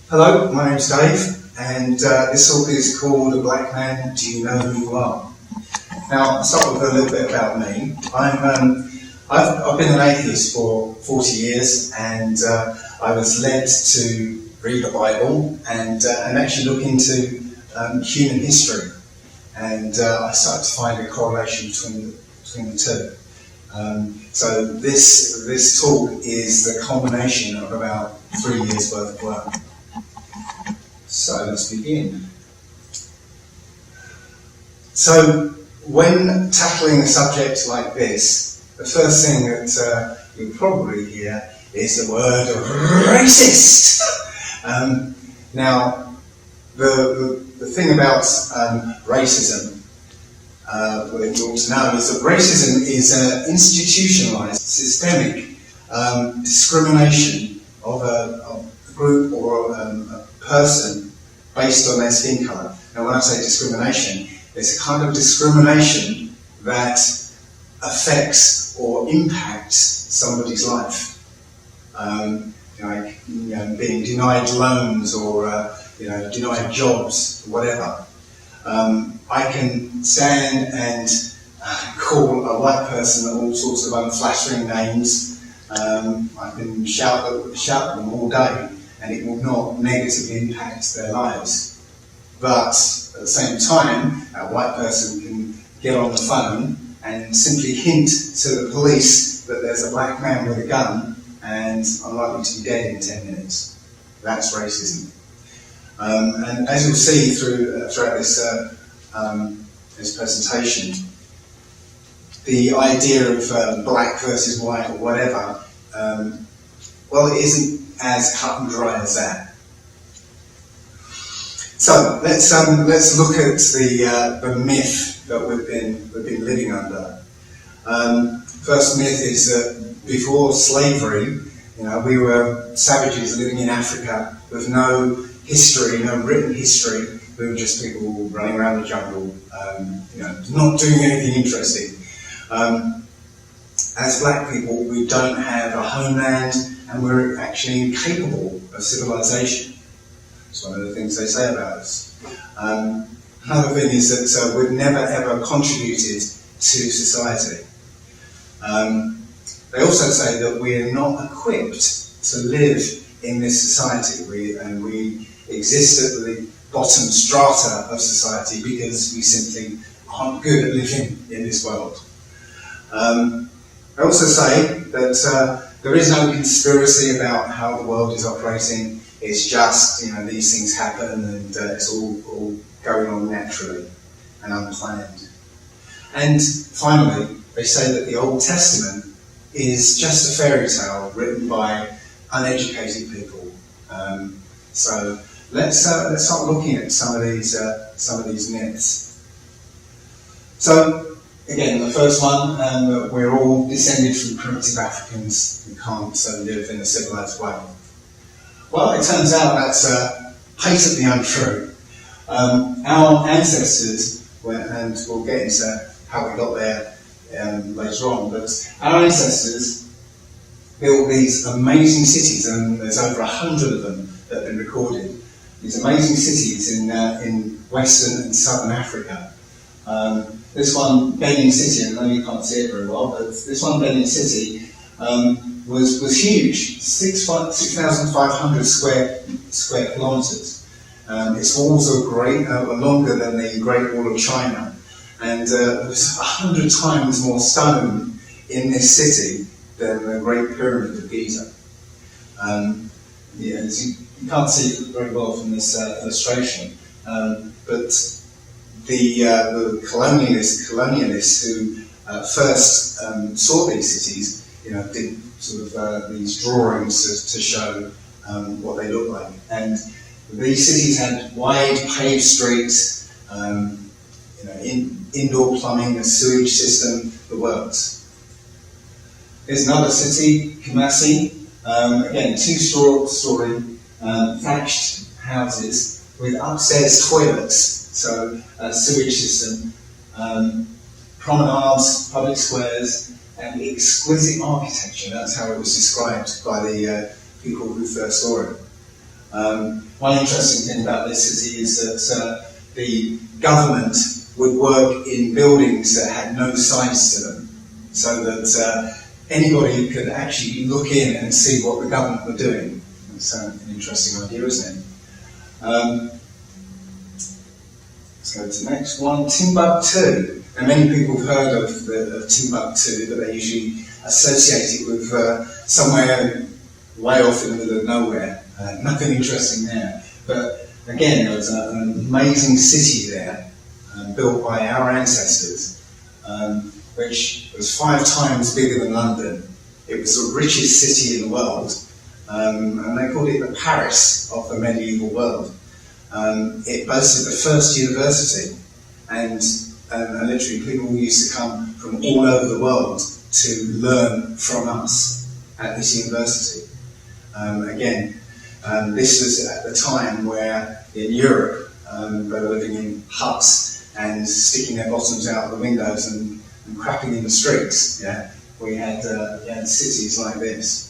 Hello, my name's Dave, and this talk is called A Black Man, Do You Know Who You Are? Now, I'll start with a little bit about me. I've been an atheist for 40 years, and I was led to read the Bible and actually look into human history. And I started to find a correlation between the two. So this talk is the culmination of about 3 years' worth of work. So let's begin. So when tackling a subject like this, the first thing that you'll probably hear is the word racist. Now, the thing about racism, what you ought to know is that racism is an institutionalized, systemic discrimination of a group or a person based on their skin colour. Now, when I say discrimination, it's a kind of discrimination that affects or impacts somebody's life. Being denied loans or denied jobs, whatever. I can stand and call a white person all sorts of unflattering names. I can shout them all day, and it will not negatively impact their lives. But at the same time, a white person can get on the phone and simply hint to the police that there's a black man with a gun and I'm likely to be dead in 10 minutes. That's racism. And as you'll see throughout this presentation, the idea of black versus white or whatever, it isn't as cut and dry as that. So let's look at the myth that we've been living under. First myth is that before slavery, we were savages living in Africa with no history, no written history. We were just people running around the jungle, not doing anything interesting. As black people, we don't have a homeland, and we're actually incapable of civilization. It's one of the things they say about us. Another thing is that we've never ever contributed to society. They also say that we're not equipped to live in this society. We exist at the bottom strata of society because we simply aren't good at living in this world. They also say that there is no conspiracy about how the world is operating. It's just, these things happen and it's all going on naturally and unplanned. And finally, they say that the Old Testament is just a fairy tale written by uneducated people. So let's start looking at some of these myths. So again, the first one, we're all descended from primitive Africans who can't live in a civilized way. Well, it turns out that's patently untrue. Our ancestors, and we'll get into how we got there later on, but our ancestors built these amazing cities, and there's over 100 of them that have been recorded. These amazing cities in Western and Southern Africa. This one, Benin City, I know you can't see it very well, but this one, Benin City, was huge, 6,500 square kilometres. Its walls are longer than the Great Wall of China, and there's 100 times more stone in this city than the Great Pyramid of Giza. You can't see it very well from this illustration, but the colonialists who first saw these cities, did sort of these drawings to show what they look like. And these cities had wide paved streets, indoor plumbing, a sewage system that worked. There's another city, Kumasi, again, two-story thatched houses with upstairs toilets, so a sewage system, promenades, public squares, and exquisite architecture. That's how it was described by the people who first saw it. one interesting thing about this is that the government would work in buildings that had no sides to them, so that anybody could actually look in and see what the government were doing. It's an interesting idea, isn't it? Let's go to the next one, Timbuktu. And many people have heard of Timbuktu, but they usually associate it with somewhere way off in the middle of nowhere. Nothing interesting there. But again, there was an amazing city there, built by our ancestors, which was 5 times bigger than London. It was the richest city in the world, and they called it the Paris of the medieval world. It boasted the first university, and literally people used to come from all over the world to learn from us at this university. Again, this was at the time where in Europe they were living in huts and sticking their bottoms out of the windows and crapping in the streets. Yeah, we had cities like this.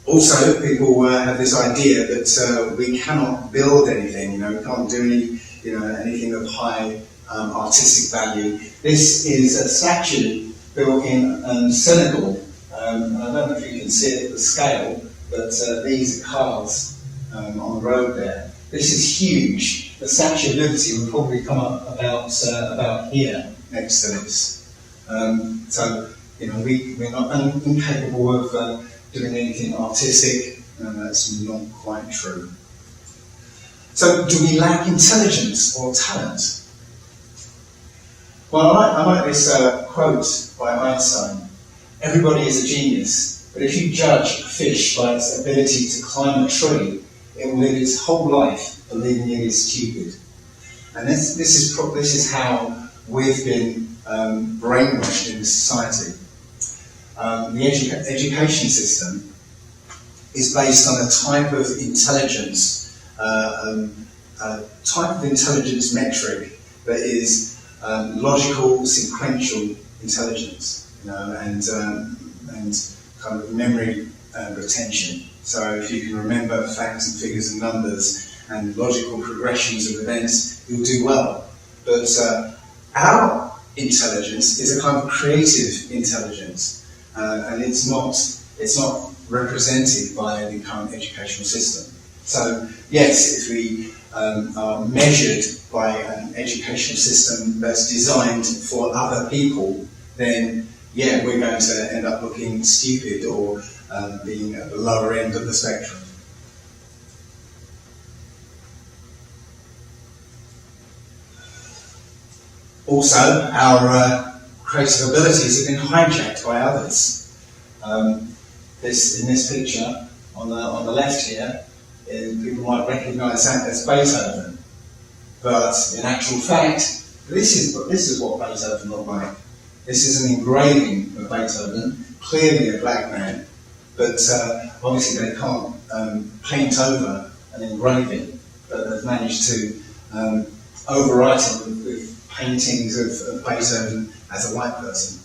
Also, people have this idea that we cannot build anything. We can't do anything of high artistic value. This is a statue built in Senegal. I don't know if you can see it at the scale, but these are cars on the road there. This is huge. The Statue of Liberty would probably come up about here next to this. So we're not incapable of doing anything artistic, and that's not quite true. So, do we lack intelligence or talent? Well, I like this quote by Einstein. Everybody is a genius, but if you judge a fish by its ability to climb a tree, it will live its whole life believing it is stupid. And this is how we've been brainwashed in this society. The education system is based on a type of intelligence, metric that is logical, sequential intelligence. And kind of memory retention. So if you can remember facts and figures and numbers and logical progressions of events, you'll do well. But our intelligence is a kind of creative intelligence, and it's not represented by the current educational system. So yes, if we are measured by an educational system that's designed for other people, then yeah, we're going to end up looking stupid or being at the lower end of the spectrum. Also, our creative abilities have been hijacked by others. In this picture on the left here, people might recognise that as Beethoven, but in actual fact, this is what Beethoven looked like. This is an engraving of Beethoven, clearly a black man, but obviously they can't paint over an engraving, but they've managed to overwrite it with paintings of Beethoven as a white person.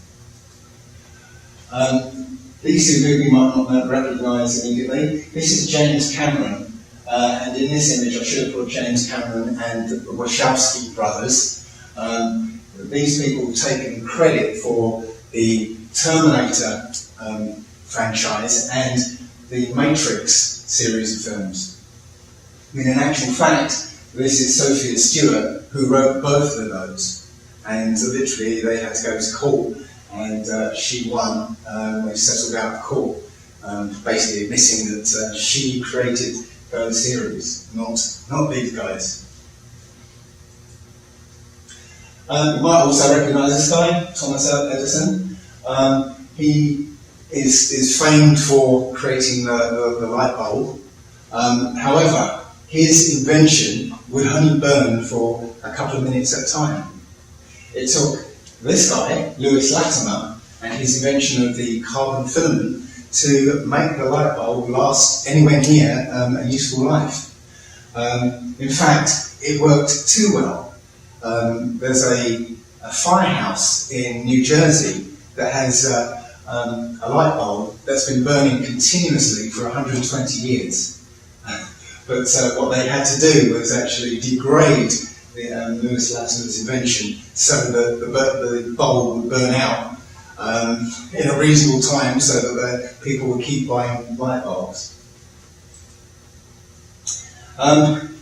These two people you might not recognise immediately. This is James Cameron, and in this image I should have put James Cameron and the Wachowski brothers. These people have taken credit for the Terminator franchise and the Matrix series of films. I mean, in actual fact, this is Sophia Stewart who wrote both of those, and literally they had to go to court, and she won. They settled out of court, basically admitting that she created those series, not these guys. You might also recognise this guy, Thomas Edison. He is famed for creating the light bulb. However, his invention would only burn for a couple of minutes at a time. It took this guy, Lewis Latimer, and his invention of the carbon filament to make the light bulb last anywhere near a useful life. In fact, it worked too well. There's a firehouse in New Jersey that has a light bulb that's been burning continuously for 120 years. But what they had to do was actually degrade Lewis Latimer's invention so that the bulb would burn out in a reasonable time so that people would keep buying light bulbs.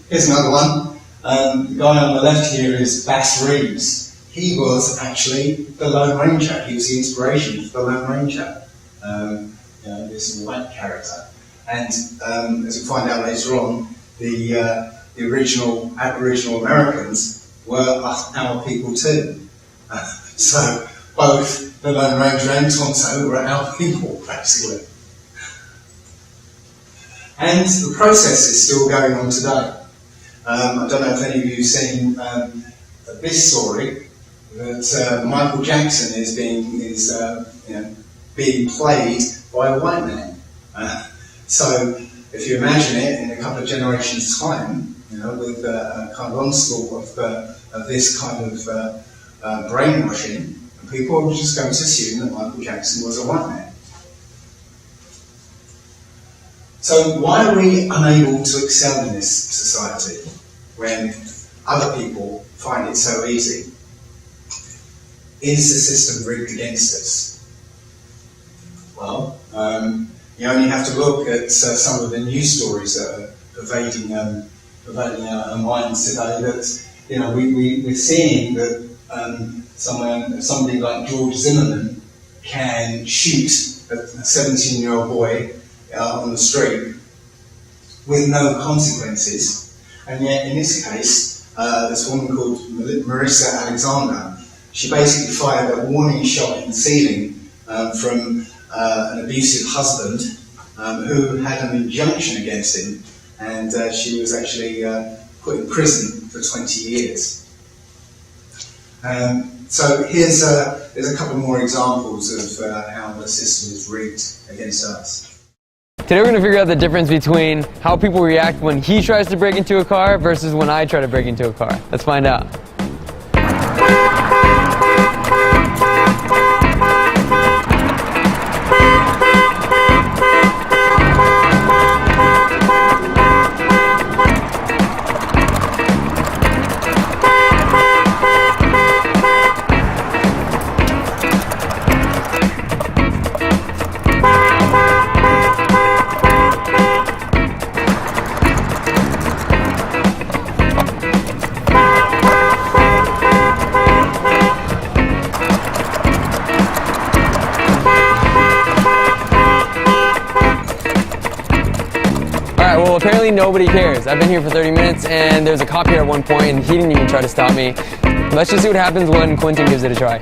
Here's another one. The guy on the left here is Bass Reeves. He was actually the Lone Ranger. He was the inspiration for the Lone Ranger. This white character. And as we find out later on, the original Aboriginal Americans were our people too. So both the Lone Ranger and Tonto were our people, basically. And the process is still going on today. I don't know if any of you have seen this story, that Michael Jackson is being played by a white man. So if you imagine it in a couple of generations' time, with a kind of onslaught of this kind of brainwashing, people are just going to assume that Michael Jackson was a white man. So why are we unable to excel in this society when other people find it so easy? Is the system rigged against us? Well, you only have to look at some of the news stories that are pervading our minds today. That we're seeing that somebody like George Zimmerman can shoot a 17-year-old boy on the street with no consequences, and yet in this case, this woman called Marissa Alexander, she basically fired a warning shot in the ceiling from an abusive husband who had an injunction against him, and she was actually put in prison for 20 years. So here's a couple more examples of how the system is rigged against us. Today we're going to figure out the difference between how people react when he tries to break into a car versus when I try to break into a car. Let's find out. Well, apparently nobody cares. I've been here for 30 minutes and there's a cop here at one point and he didn't even try to stop me. Let's just see what happens when Quentin gives it a try.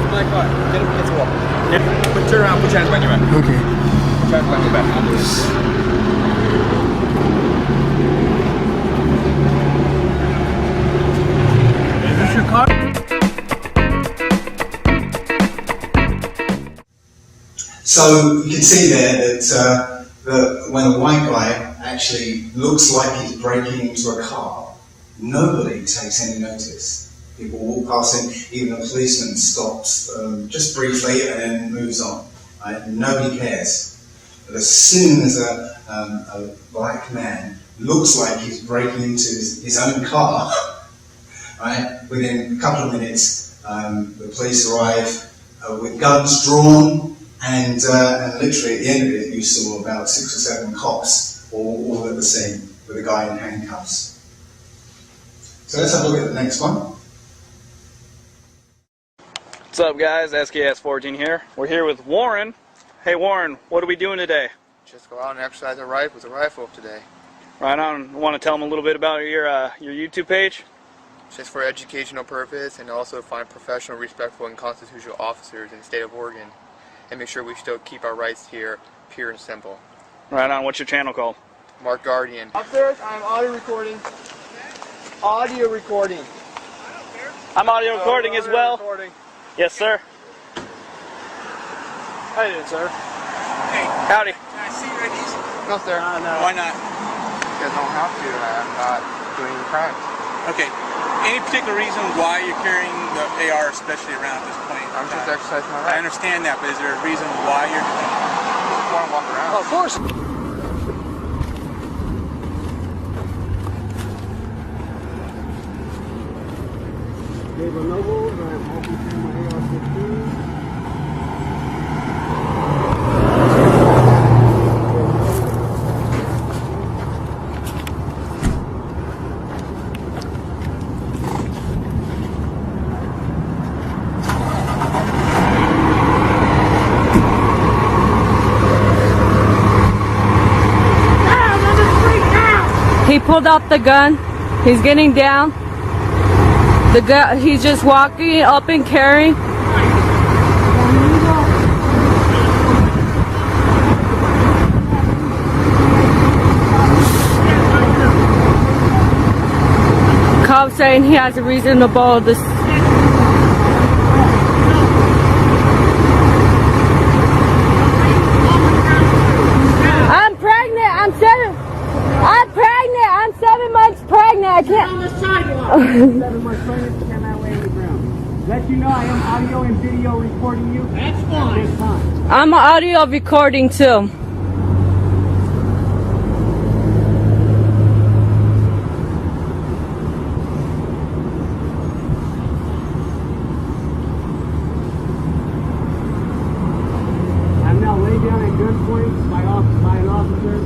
My car. Get him against the wall. Turn around, put your hands behind your back. Okay. Put your hands behind your back. Is this your car? So you can see there that when a white guy actually looks like he's breaking into a car, nobody takes any notice. People walk past him, even a policeman stops just briefly and then moves on. Right? Nobody cares. But as soon as a black man looks like he's breaking into his own car, right, within a couple of minutes, the police arrive with guns drawn, and literally at the end of it, you saw about 6 or 7 cops all at the scene with a guy in handcuffs. So let's have a look at the next one. What's up, guys? SKS14 here. We're here with Warren. Hey Warren, what are we doing today? Just go out and exercise with a rifle today. Right on. Want to tell them a little bit about your YouTube page? Just for educational purpose, and also find professional, respectful, and constitutional officers in the state of Oregon, and make sure we still keep our rights here pure and simple. Right on. What's your channel called? Mark Guardian. Officers, I'm audio recording. Audio recording. I'm audio recording as well. Recording. Yes, sir. How you doing, sir? Hey, Howdy. can I see your IDs? No, sir. No. Why not? You guys don't have to. I'm not doing any crimes. Okay. Any particular reason why you're carrying the AR especially around at this point? I'm just exercising my I right. understand that, but is there a reason why you're doing it? I just want to walk around. Of course. He pulled out the gun. He's getting down. The guy, he's just walking up and carrying. Cop saying he has a reason to borrow this. I'm pregnant. I'm 7 months pregnant. I can't. On the sidewalk. 7 months pregnant, cannot lay on the ground. Let you know I am audio and video recording you. That's fine. At this time. I'm audio recording too. I'm now laid down at gunpoint by an officer.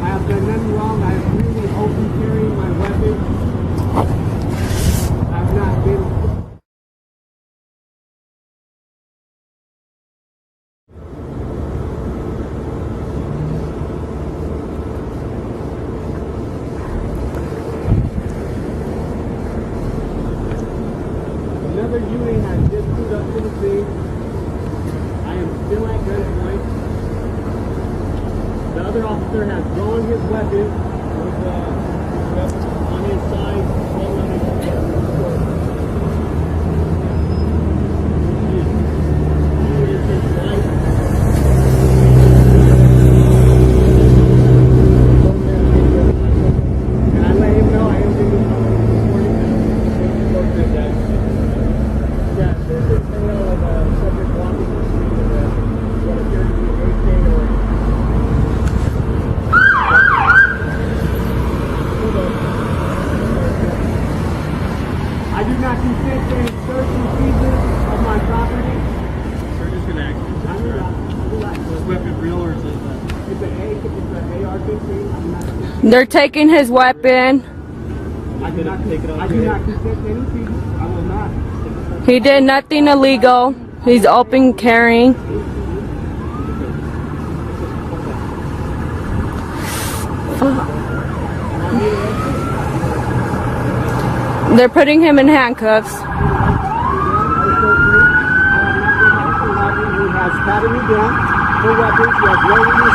I have done nothing wrong. I have freely open carrying my weapon. I have not been. Another unit has just pulled up to the scene. I am still at gunpoint. The other officer has drawn his weapon with on his side, all on his and I let him know I am doing this recording. Yeah, there's a tale of a subject walking the street of what appears to be an AK or I do not consent to any search and seizure of my property. Sir, just an accident. Is this weapon real or is it it's an AR-15. I'm not They're taking his weapon. I do not take it off. I do not consent to any seizure. I will not. He did nothing illegal. He's open carrying. They're putting him in handcuffs. He has patted me down for weapons. He has loaded me.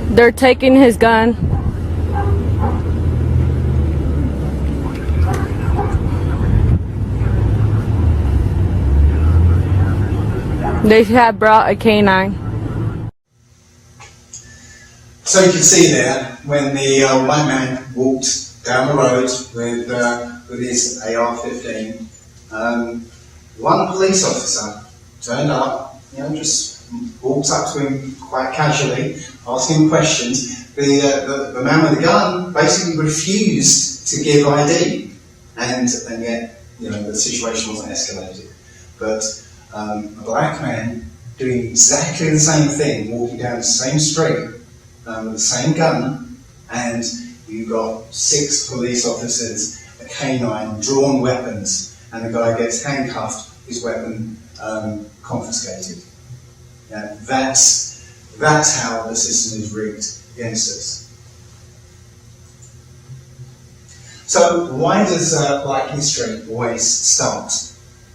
They're taking his gun. They have brought a canine. So you can see there, when the white man walked down the road with his AR-15, one police officer turned up, just walked up to him quite casually, asking him questions. The man with the gun basically refused to give ID, and yet, the situation wasn't escalated. But a black man doing exactly the same thing, walking down the same street, with the same gun, and you've got 6 police officers, a canine, drawn weapons, and the guy gets handcuffed, his weapon confiscated. Now, that's how the system is rigged against us. So why does Black history always start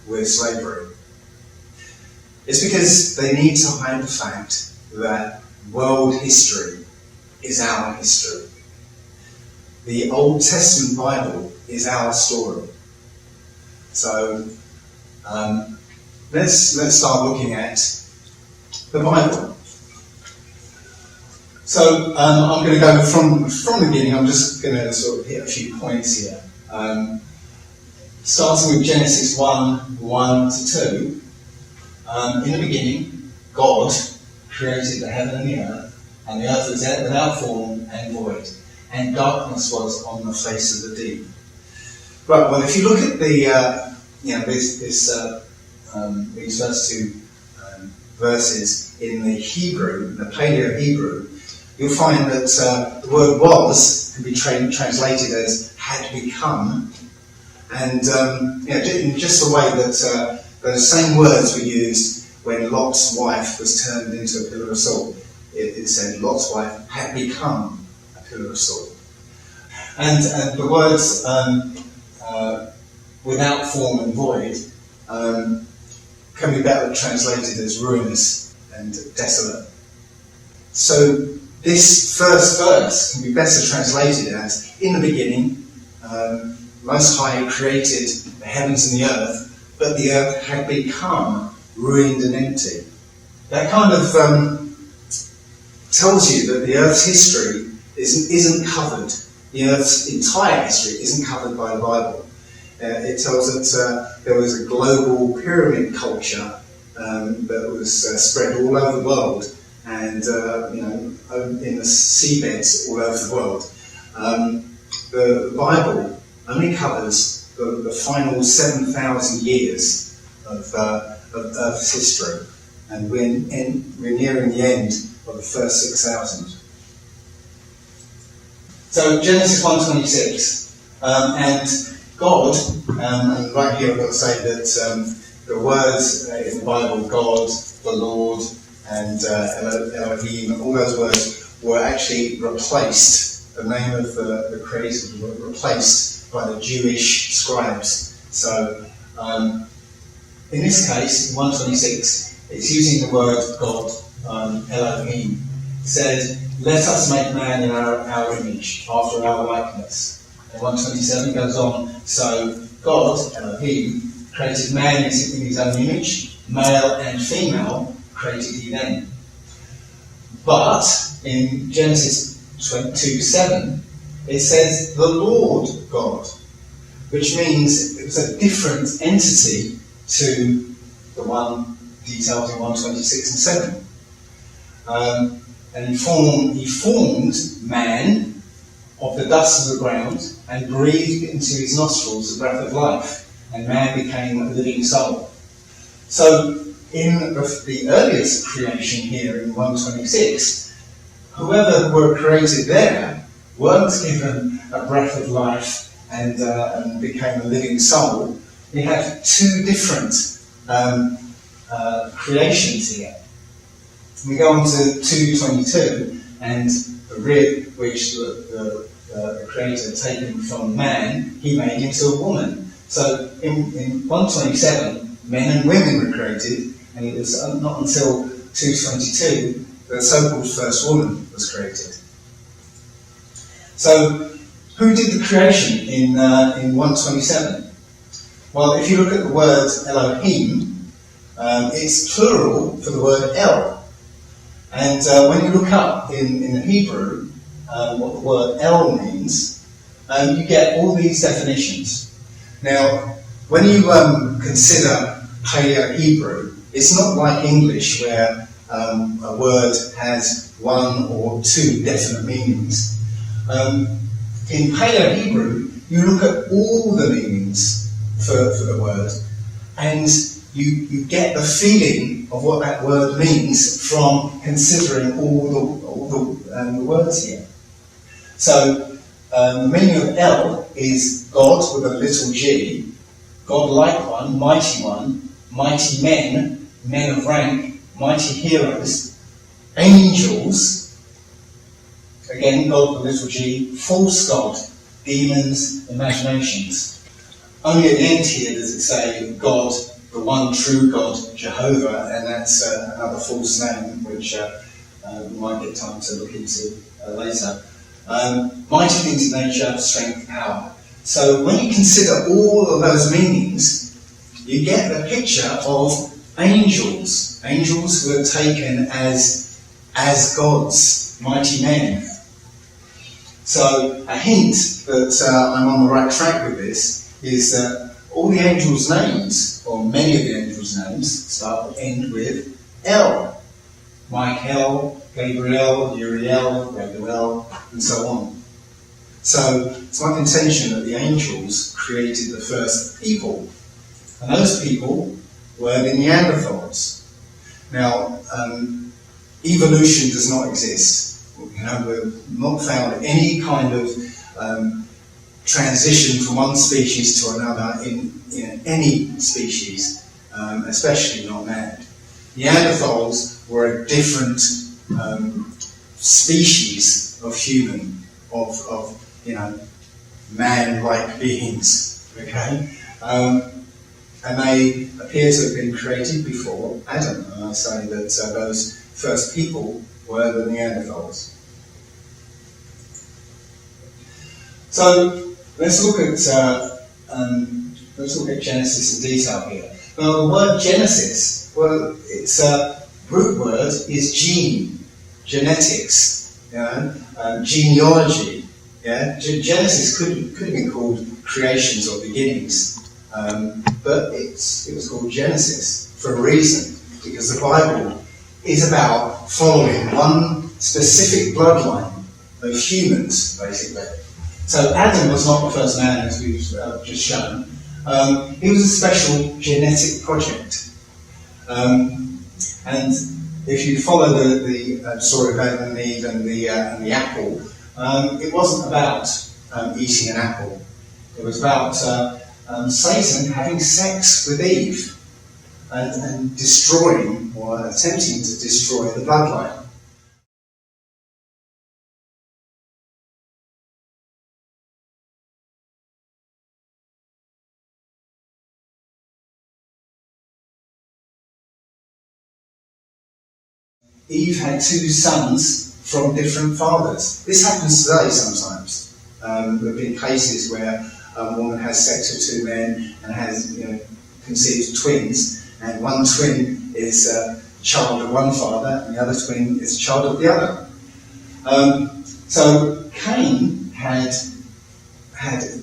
with slavery? It's because they need to hide the fact that world history is our history. The Old Testament Bible is our story. So let's start looking at the Bible. So I'm going to go from the beginning. I'm just going to sort of hit a few points here. Starting with Genesis 1 to 2. In the beginning, God created the heaven and the earth was without form and void, and darkness was on the face of the deep. Right. Well, if you look at the these first two verses in the Hebrew, the Paleo Hebrew, you'll find that the word "was" can be translated as "had become," and in just the way that those same words were used when Lot's wife was turned into a pillar of salt. It said Lot's wife had become a pillar of salt, and the words without form and void can be better translated as ruinous and desolate. So this first verse can be better translated as, in the beginning, Most High created the heavens and the earth, but the earth had become ruined and empty. That kind of tells you that the earth's history isn't covered. The earth's entire history isn't covered by the Bible. It tells that there was a global pyramid culture that was spread all over the world, and in the seabeds all over the world. The Bible only covers the final 7,000 years of Earth's history, and we're nearing the end of the first 6,000. So Genesis 1:26, and God, and right here I've got to say that the words in the Bible, God, the Lord, and Elohim, all those words were actually replaced. The name of the creators were replaced by the Jewish scribes. So in this case, in 1:26, it's using the word God, Elohim. It said, "Let us make man in our image, after our likeness." And 1:27 goes on, "So God, Elohim, created man in his own image, male and female created he them." But in Genesis 2:7, it says the Lord God, which means it was a different entity to the one detailed in 1:26 and 7. And he formed man of the dust of the ground and breathed into his nostrils the breath of life, and man became a living soul. So in the earliest creation here in 1:26, whoever were created there weren't given a breath of life and became a living soul. We have two different creations here. We go on to 2:22, and the rib which the Creator had taken from man, he made into a woman. So in 1:27, men and women were created, and it was not until 2:22 that the so-called first woman was created. So who did the creation in 1:27? Well, if you look at the word Elohim, it's plural for the word El. And when you look up in the Hebrew what the word El means, you get all these definitions. Now, when you consider Paleo-Hebrew, it's not like English where a word has one or two definite meanings. In Paleo-Hebrew, you look at all the meanings for the word, and you get the feeling of what that word means from considering all the words here. So the meaning of El is God with a little g, God-like one, mighty men, men of rank, mighty heroes, angels, again God with a little g, false God, demons, imaginations. Only at the end here does it say God, the one true God, Jehovah, and that's another false name, which we might get time to look into later. Mighty things in nature, strength, power. So when you consider all of those meanings, you get the picture of angels. Angels who are taken as gods, mighty men. So a hint that I'm on the right track with this is that all the angels' names, or many of the angels' names, start and end with L. Michael, Gabriel, Uriel, Raguel, and so on. So it's my contention that the angels created the first people. And those people were the Neanderthals. Now, evolution does not exist. We've not found any kind of transition from one species to another in any species, especially not man. Neanderthals were a different species of human, of man-like beings. Okay, and they appear to have been created before Adam. And I say that those first people were the Neanderthals. So let's look at Genesis in detail here. Now, the word Genesis, well, its root word is gene, genetics, genealogy. Yeah, Genesis could have been called creations or beginnings, but it was called Genesis for a reason, because the Bible is about following one specific bloodline of humans, basically. So Adam was not the first man, as we've just shown. He was a special genetic project. And if you follow the story of Adam and Eve and the apple, it wasn't about eating an apple. It was about Satan having sex with Eve and destroying, or attempting to destroy, the bloodline. Eve had two sons from different fathers. This happens today sometimes. There have been cases where a woman has sex with two men and has conceived twins, and one twin is a child of one father and the other twin is a child of the other. So Cain had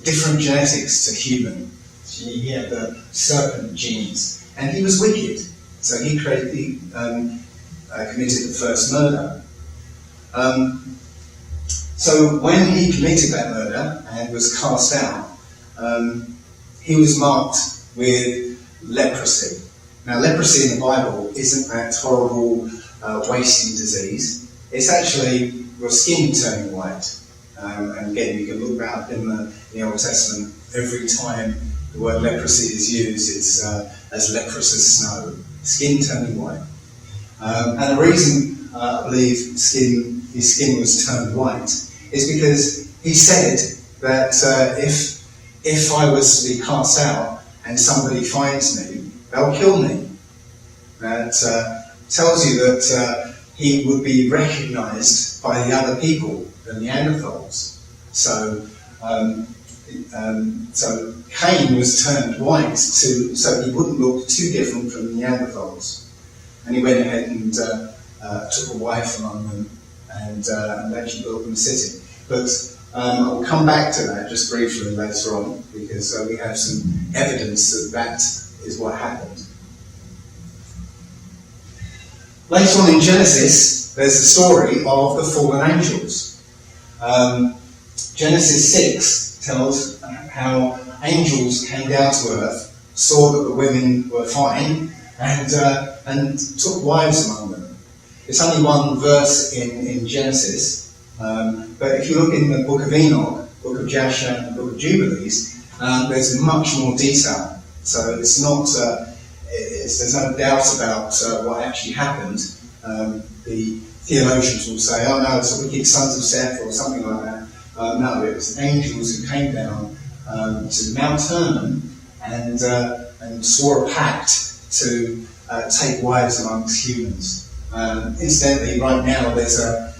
different genetics to human. He had the serpent genes, and he was wicked. So he committed the first murder. So when he committed that murder and was cast out, he was marked with leprosy. Now, leprosy in the Bible isn't that horrible wasting disease. It's actually your skin turning white. And again, you can look back in the Old Testament. Every time the word leprosy is used, it's as leprous as snow, skin turning white. And the reason I believe his skin was turned white is because he said that if I was to be cast out and somebody finds me, they'll kill me. That tells you that he would be recognised by the other people, the Neanderthals. So Cain was turned white so he wouldn't look too different from the Neanderthals. And he went ahead and took a wife among them and actually built them a city. But I'll come back to that just briefly later on, because we have some evidence that is what happened. Later on in Genesis, there's the story of the fallen angels. Genesis 6 tells how angels came down to earth, saw that the women were fine, and took wives among them. It's only one verse in Genesis, but if you look in the book of Enoch, book of Jasher, and the book of Jubilees, there's much more detail. So it's not, there's no doubt about what actually happened. The theologians will say, oh no, it's the wicked sons of Seth or something like that. No, it was angels who came down to Mount Hermon and swore a pact to take wives amongst humans. Incidentally, right now there's a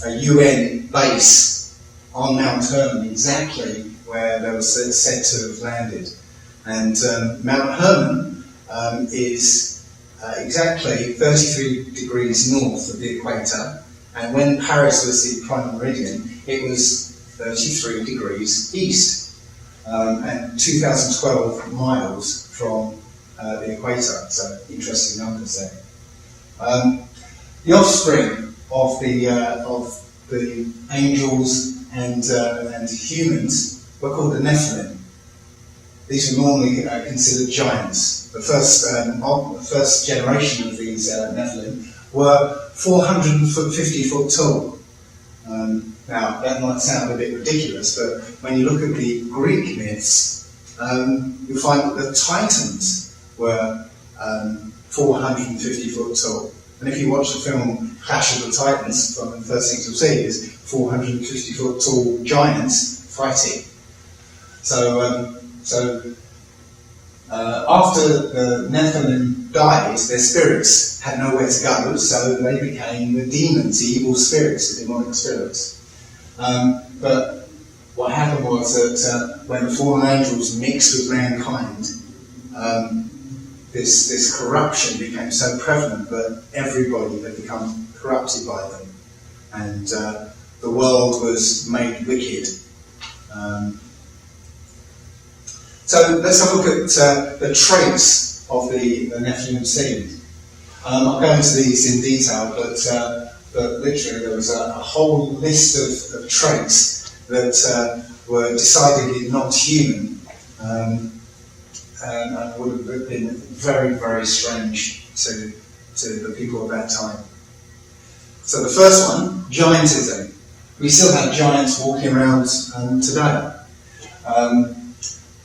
UN base on Mount Hermon, exactly where they were said to have landed. And Mount Hermon is exactly 33 degrees north of the equator, and when Paris was the prime meridian, it was 33 degrees east, and 2012 miles from the equator. So interesting numbers there. The offspring of the angels and humans were called the Nephilim. These were normally considered giants. The first generation of these Nephilim were 450 foot tall. Now, that might sound a bit ridiculous, but when you look at the Greek myths, you'll find that the Titans were 450 foot tall. And if you watch the film Clash of the Titans, one of the first things you'll see is 450 foot tall giants fighting. So after the Nephilim died, their spirits had nowhere to go, so they became the demons, the evil spirits, the demonic spirits. But what happened was that when the fallen angels mixed with mankind, this corruption became so prevalent that everybody had become corrupted by them, and the world was made wicked. So let's have a look at the traits of the Nephilim seed. I'll go into these in detail, but literally there was a whole list of traits that were decidedly not human, and would have been very, very strange to the people of that time. So the first one, giantism. We still have giants walking around today.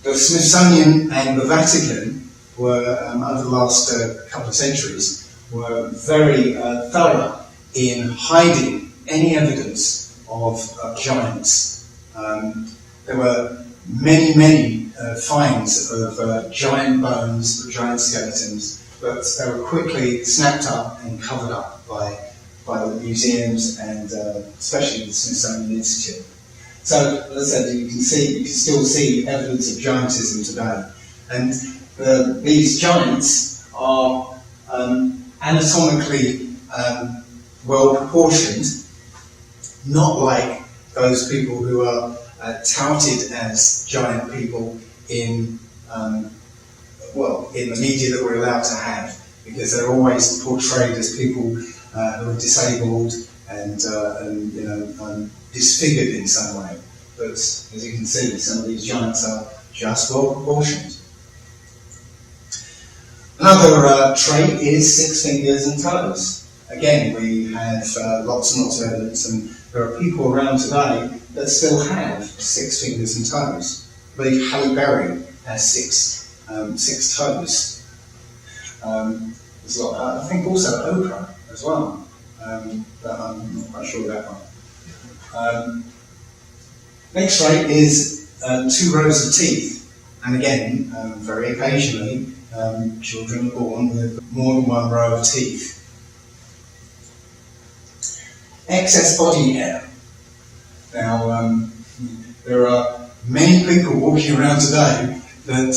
The Smithsonian and the Vatican were, over the last couple of centuries, were very thorough in hiding any evidence of giants. There were many finds of giant bones, of giant skeletons, but they were quickly snapped up and covered up by the museums and especially the Smithsonian Institute. So, as I said, you can still see evidence of giantism today, and these giants are anatomically well proportioned, not like those people who are touted as giant people in the media that we're allowed to have, because they're always portrayed as people who are disabled and disfigured in some way. But as you can see, some of these giants are just well proportioned. Another trait is 6 fingers and toes. Again, we have lots and lots of evidence, and there are people around today that still have 6 fingers and toes. I believe Halle Berry has six toes. There's a lot, I think also Oprah as well, but I'm not quite sure of that one. Next trait is 2 rows of teeth, and again, very occasionally, children are born with more than 1 row of teeth. Excess body hair. Now, there are many people walking around today that,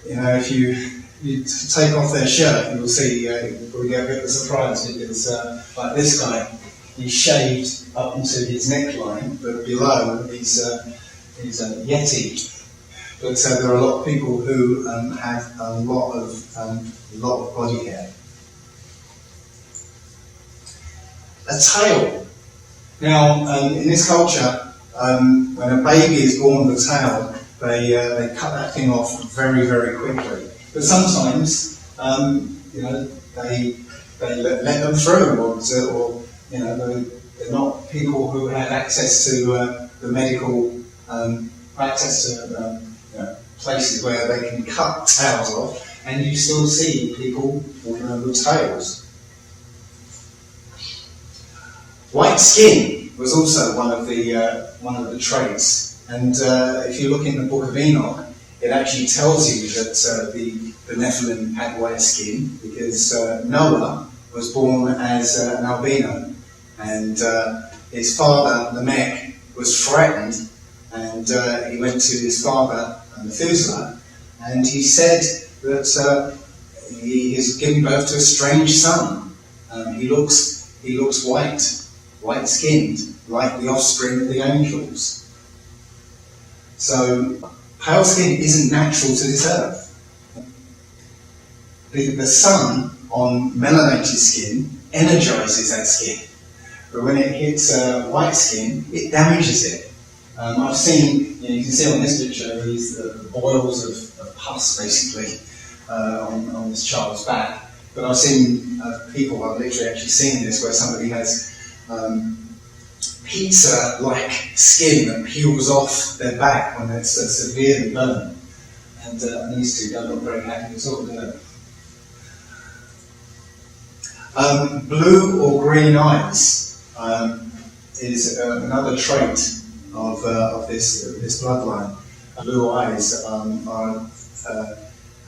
if you take off their shirt, you'll see, you'll probably get a bit of a surprise, because like this guy, he's shaved up into his neckline, but below he's a yeti. But there are a lot of people who have a lot of body hair. A tail. Now, in this culture, when a baby is born with a tail, they cut that thing off very, very quickly. But sometimes, they let them through, or they're not people who have access to the medical access to places where they can cut tails off, and you still see people walking around with tails. White skin. was also one of the traits. And if you look in the Book of Enoch, it actually tells you that the Nephilim had white skin because Noah was born as an albino, and his father Lamech was frightened, and he went to his father Methuselah, and he said that he is giving birth to a strange son. He looks white-skinned, like the offspring of the angels. So pale skin isn't natural to this earth. The sun on melanated skin energizes that skin, but when it hits white skin, it damages it. I've seen, you can see on this picture, these the boils of pus basically on this child's back. But I've seen people, I've literally actually seen this, where somebody has pizza-like skin that peels off their back when it's severely burned. And these two don't look very happy at all, do they? Blue or green eyes is another trait of this bloodline. Blue eyes are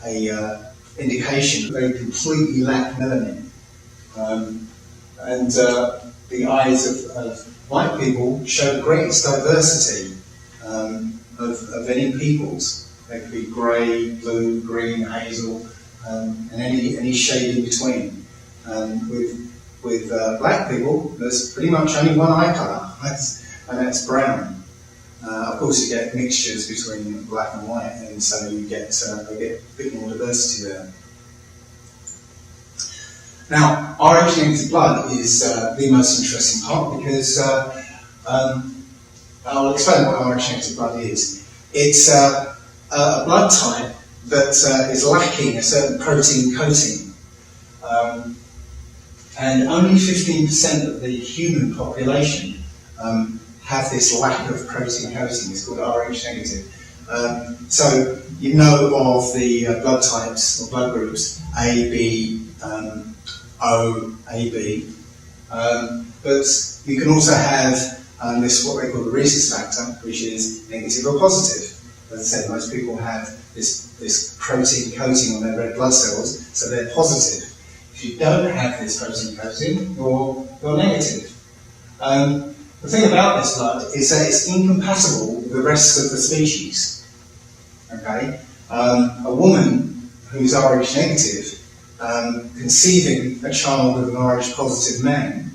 a indication that they completely lack melanin. And the eyes of white people show the greatest diversity of any peoples. They could be grey, blue, green, hazel, and any shade in between. With black people, there's pretty much only one eye colour, and that's brown. Of course, you get mixtures between black and white, and so you get a bit more diversity there. Now, Rh negative blood is the most interesting part because I'll explain what Rh negative blood is. It's a blood type that is lacking a certain protein coating. And only 15% of the human population have this lack of protein coating. It's called Rh negative. So you know of the blood types or blood groups A, B, O, AB, but you can also have this what they call the rhesus factor, which is negative or positive. As I said, most people have this protein coating on their red blood cells, so they're positive. If you don't have this protein coating, you're negative. The thing about this blood is that it's incompatible with the rest of the species. Okay, a woman who's Rh negative, conceiving a child with an Rh positive man,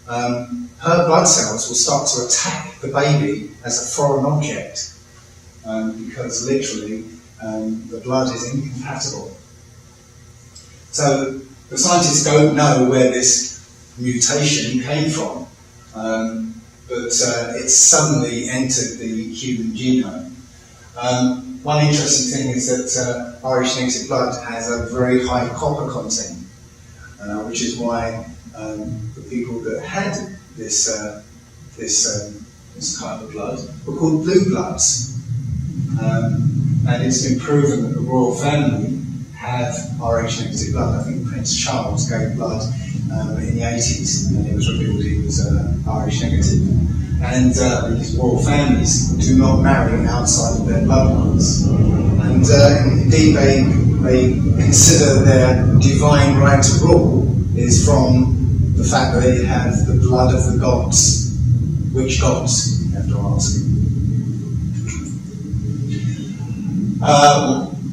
her blood cells will start to attack the baby as a foreign object, because literally the blood is incompatible. So the scientists don't know where this mutation came from, but it's suddenly entered the human genome. One interesting thing is that Rh negative blood has a very high copper content, which is why the people that had this kind of blood were called blue bloods. And it's been proven that the royal family have Rh negative blood. I think Prince Charles gave blood in the 80s, and it was revealed he was Rh negative. And these royal families do not marry outside of their bloodlines. And indeed they consider their divine right to rule is from the fact that they have the blood of the gods. Which gods, you have to ask.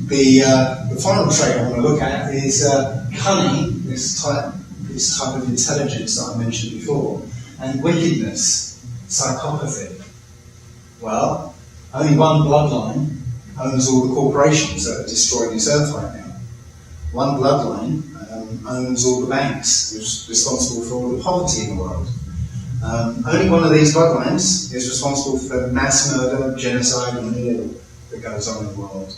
The final trait I want to look at is cunning, this type of intelligence that I mentioned before, and wickedness, psychopathy. Well, only one bloodline owns all the corporations that are destroying this earth right now. One bloodline owns all the banks, is responsible for all the poverty in the world. Only one of these bloodlines is responsible for the mass murder, genocide and war that goes on in the world.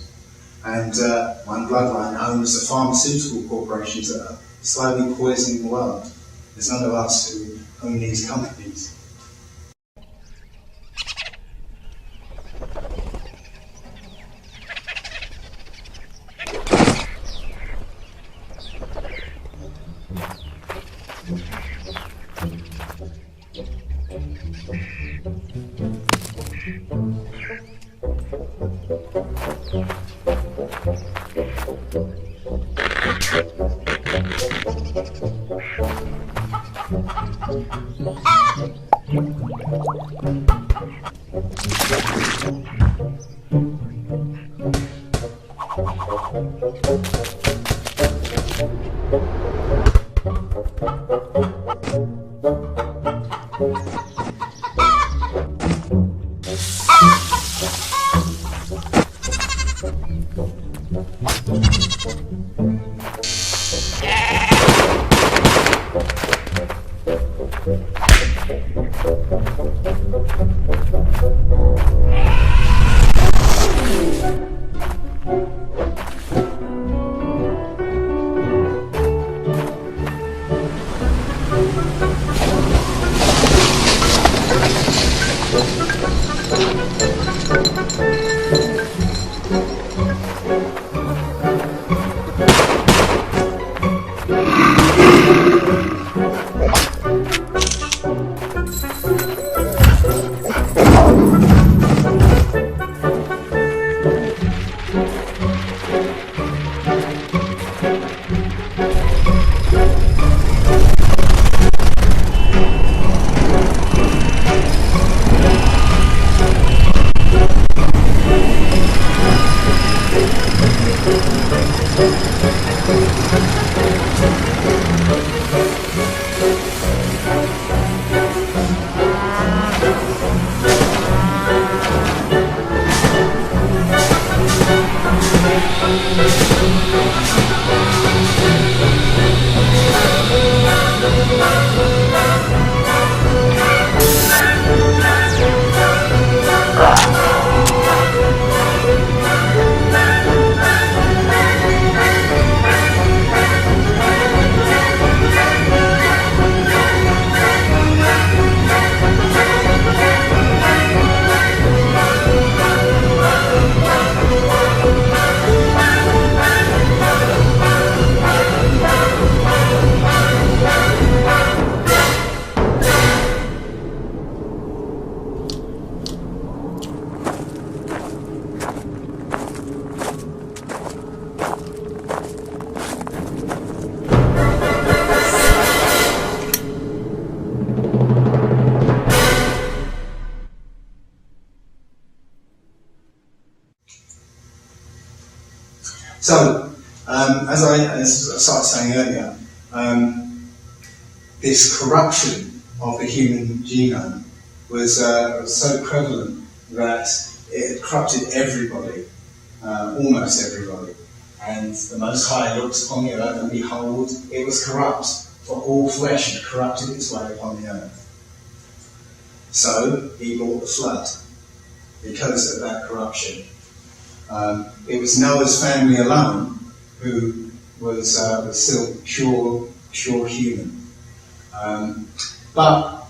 And one bloodline owns the pharmaceutical corporations that are slowly poisoning the world. There's none of us who own these companies. So, as I started saying earlier, this corruption of the human genome was so prevalent that it had corrupted everybody, almost everybody. And the Most High looked upon the earth, and behold, it was corrupt, for all flesh had corrupted its way upon the earth. So he brought the flood because of that corruption. It was Noah's family alone who was still pure human. But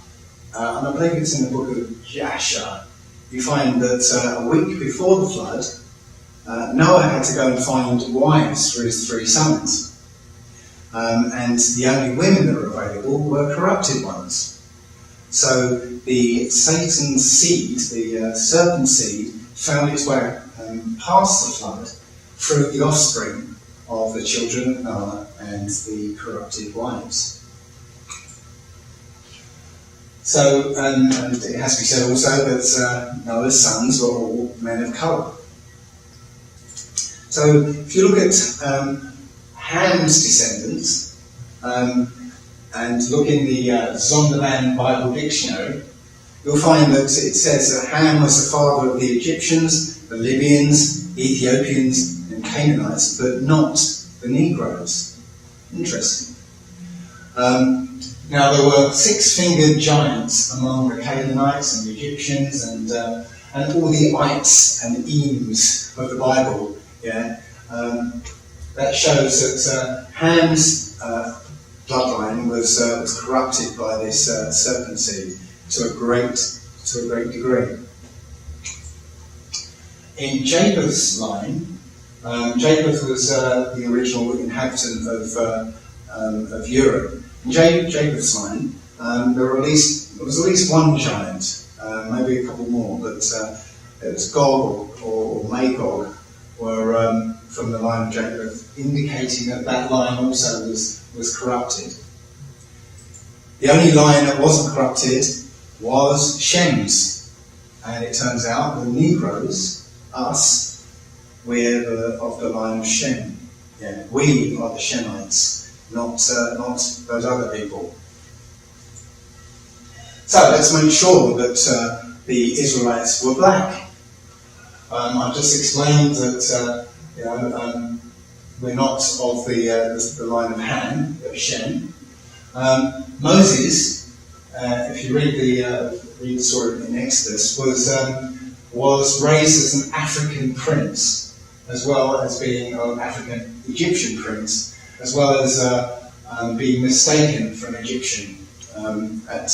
and I believe it's in the book of Jasher, you find that a week before the flood, Noah had to go and find wives for his 3 sons. And the only women that were available were corrupted ones. So the Satan's seed, the serpent seed, found its way past the flood through the offspring of the children of Noah and the corrupted wives. So, and it has to be said also that Noah's sons were all men of colour. So, if you look at Ham's descendants, and look in the Zondervan Bible Dictionary, you'll find that it says that Ham was the father of the Egyptians, the Libyans, Ethiopians, and Canaanites, but not the Negroes. Interesting. Now, there were 6-fingered giants among the Canaanites and the Egyptians and all the ites and eames of the Bible. Yeah, that shows that Ham's bloodline was corrupted by this serpent seed to a great degree. In Japheth's line, Japheth was the original inhabitant of Europe. In Japheth's line, there was at least one giant, maybe a couple more, but it was Gog or Magog were from the line of Japheth. indicating that that line also was corrupted. The only line that wasn't corrupted was Shem's. And it turns out the Negroes, us, we're of the line of Shem. Yeah, we are the Shemites, not those other people. So let's make sure that the Israelites were black. I've just explained that we're not of the line of Ham, of Shem. Moses, if you read the story in Exodus, was raised as an African prince, as well as being an African Egyptian prince, as well as being mistaken for an Egyptian at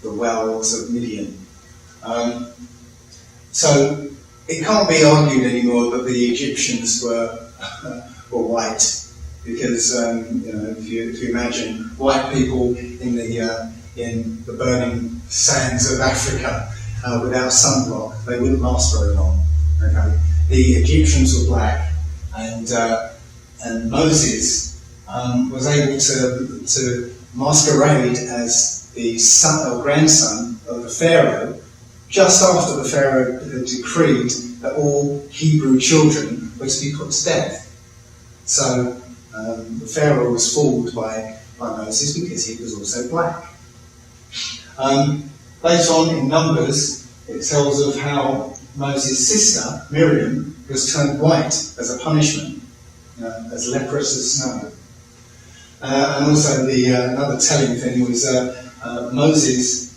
the wells of Midian. So it can't be argued anymore that the Egyptians were white, because if you imagine white people in the burning sands of Africa without sunblock, they wouldn't last very long. Okay, the Egyptians were black, and Moses was able to masquerade as the son or grandson of the Pharaoh, just after the Pharaoh had decreed that all Hebrew children were to be put to death. So the Pharaoh was fooled by Moses because he was also black. Later on in Numbers, it tells of how Moses' sister, Miriam, was turned white as a punishment, as leprous as snow. And also another telling thing was Moses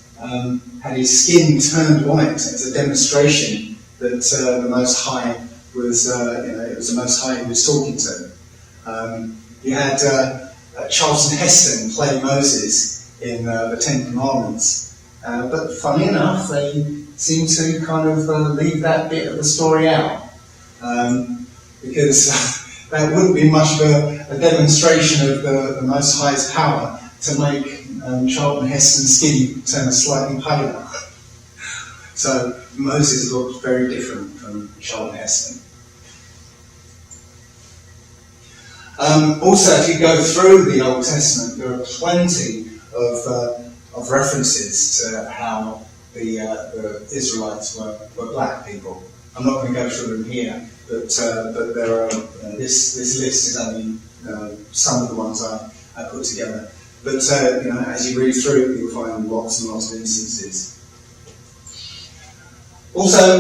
had his skin turned white as a demonstration that the Most High was, it was the Most High he was talking to. You had Charlton Heston play Moses in the Ten Commandments, but funny enough, they seem to kind of leave that bit of the story out, because that wouldn't be much of a demonstration of the Most High's power to make Charlton Heston's skin turn slightly paler. So Moses looked very different from Charlton Heston. Also, if you go through the Old Testament, there are plenty of references to how the Israelites were black people. I'm not going to go through them here, but there are. This list is only some of the ones I put together. But as you read through it, you'll find lots and lots of instances. Also,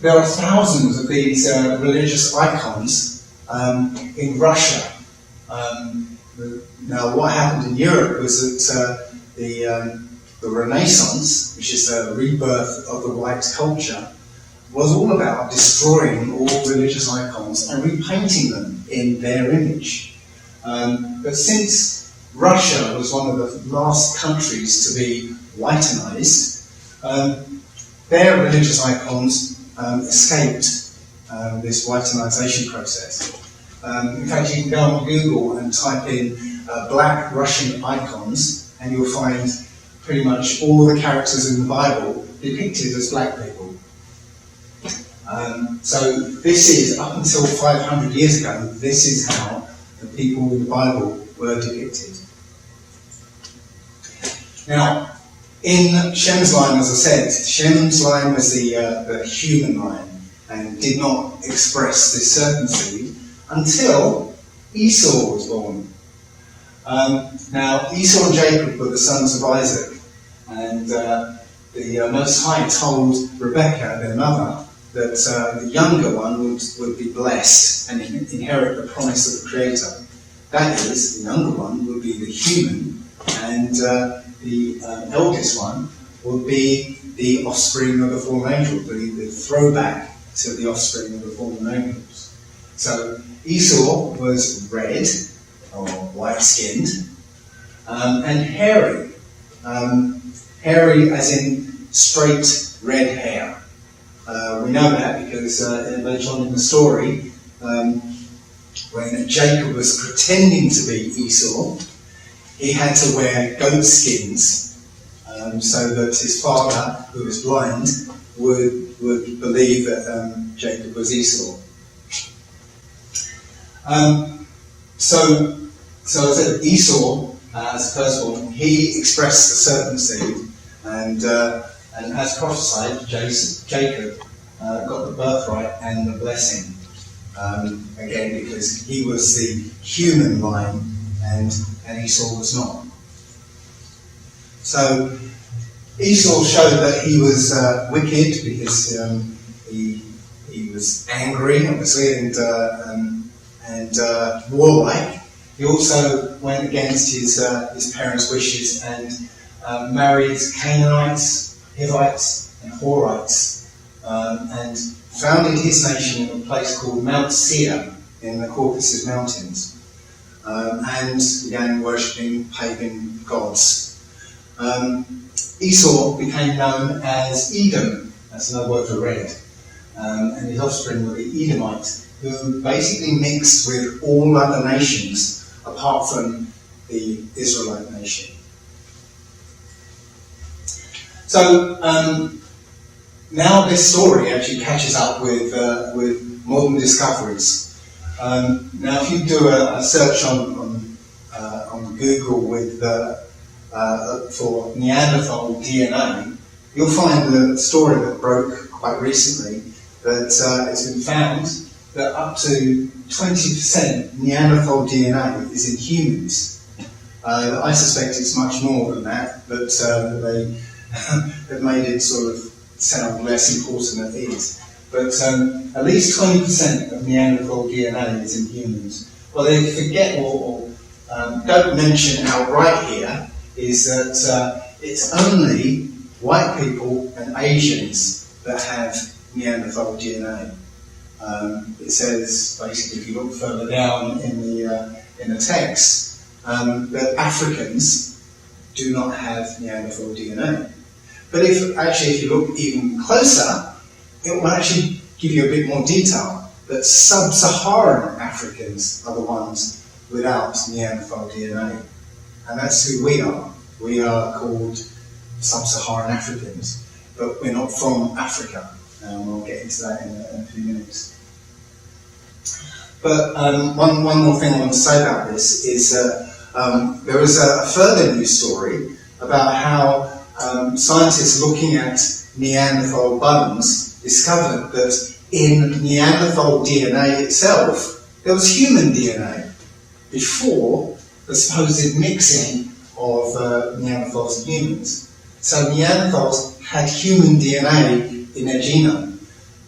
there are thousands of these religious icons in Russia. Now, what happened in Europe was that the Renaissance, which is the rebirth of the white culture, was all about destroying all religious icons and repainting them in their image. But since Russia was one of the last countries to be whitenized, their religious icons escaped this whitenization process. In fact, you can go on Google and type in black Russian icons, and you'll find pretty much all the characters in the Bible depicted as black people. So this is, up until 500 years ago, this is how the people in the Bible were depicted. Now, in Shem's line, as I said, Shem's line was the human line and did not express this circumcision until Esau was born. Now, Esau and Jacob were the sons of Isaac, and the Most High told Rebekah, their mother, that the younger one would be blessed and inherit the promise of the Creator. That is, the younger one would be the human, and the eldest one would be the offspring of the fallen angel, the throwback to the offspring of the fallen angels. So Esau was red, or white-skinned, and hairy. Hairy as in straight red hair. We know that because later on in the story, when Jacob was pretending to be Esau, he had to wear goat skins so that his father, who was blind, would believe that Jacob was Esau. So I said Esau, as the firstborn, he expressed the serpent seed, and as prophesied, Jacob got the birthright and the blessing. Again, because he was the human line, and Esau was not. So Esau showed that he was wicked because he was angry, obviously, and warlike. He also went against his parents' wishes and married Canaanites, Hivites, and Horites, and founded his nation in a place called Mount Seir in the Caucasus Mountains, and began worshipping pagan gods. Esau became known as Edom, that's another word for red, and his offspring were the Edomites, who basically mixed with all other nations apart from the Israelite nation. So now this story actually catches up with modern discoveries. Now, if you do a search on Google with for Neanderthal DNA, you'll find the story that broke quite recently that it's been found that up to 20% Neanderthal DNA is in humans. I suspect it's much more than that, but they've made it sort of sound less important than it is. But at least 20% of Neanderthal DNA is in humans. What they forget or don't mention outright here is that it's only white people and Asians that have Neanderthal DNA. It says, basically, if you look further down in the text, that Africans do not have Neanderthal DNA. But if you look even closer, it will actually give you a bit more detail that sub-Saharan Africans are the ones without Neanderthal DNA. And that's who we are. We are called sub-Saharan Africans, but we're not from Africa. And we'll get into that in a few minutes. But one more thing I want to say about this is there was a further news story about how scientists looking at Neanderthal bones discovered that in Neanderthal DNA itself there was human DNA before the supposed mixing of Neanderthals and humans. So Neanderthals had human DNA in their genome.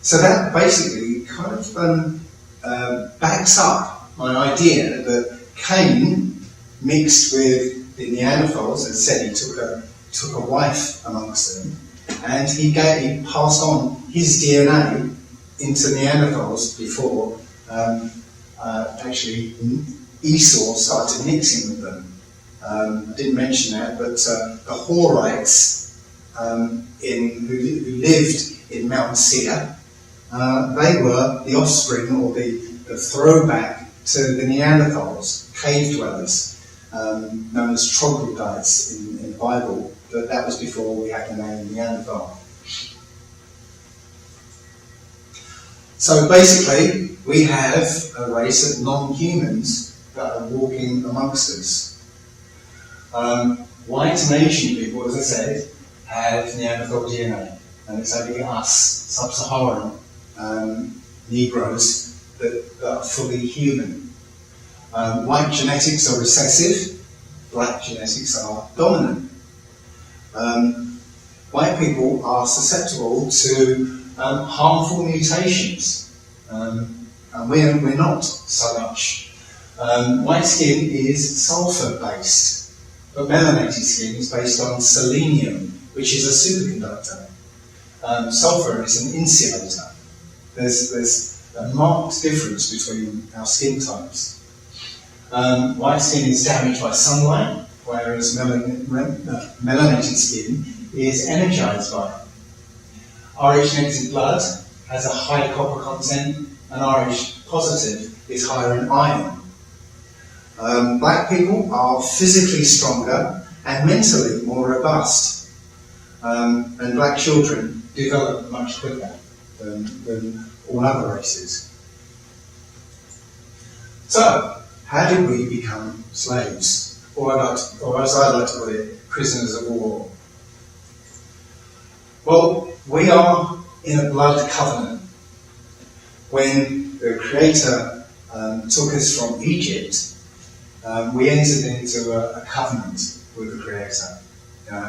So that basically kind of backs up my idea that Cain mixed with the Neanderthals and said he took a wife amongst them, and he passed on his DNA into Neanderthals before actually Esau started mixing with them. I didn't mention that, but the Horites who lived in Mount Seir, they were the offspring or the throwback to the Neanderthals, cave dwellers, known as troglodytes in the Bible, but that was before we had the name Neanderthal. So basically, we have a race of non-humans that are walking amongst us. White and Asian people, as I said, have Neanderthal DNA, and it's only us, sub-Saharan Negroes, that are fully human. White genetics are recessive, black genetics are dominant. White people are susceptible to harmful mutations, and we're not so much. White skin is sulfur-based, but melanated skin is based on selenium, which is a superconductor. Sulfur is an insulator. There's a marked difference between our skin types. White skin is damaged by sunlight, whereas melanated skin is energized by it. Rh negative blood has a high copper content, and Rh positive is higher in iron. Black people are physically stronger and mentally more robust, and black children develop much quicker than all other races. So, how did we become slaves? Or as I like to put it, prisoners of war? Well, we are in a blood covenant. When the Creator took us from Egypt, we entered into a covenant with the Creator.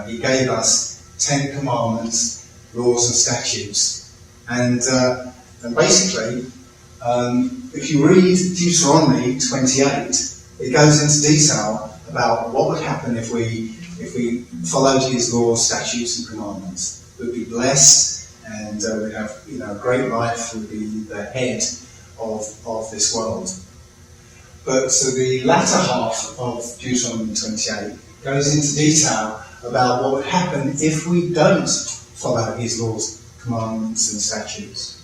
He gave us 10 commandments, laws and statutes. And basically, if you read Deuteronomy 28, it goes into detail about what would happen if we followed his laws, statutes and commandments. We'd be blessed, and we'd have a great life. We'd be the head of this world. But so the latter half of Deuteronomy 28 goes into detail about what would happen if we don't follow his laws, commandments and statutes.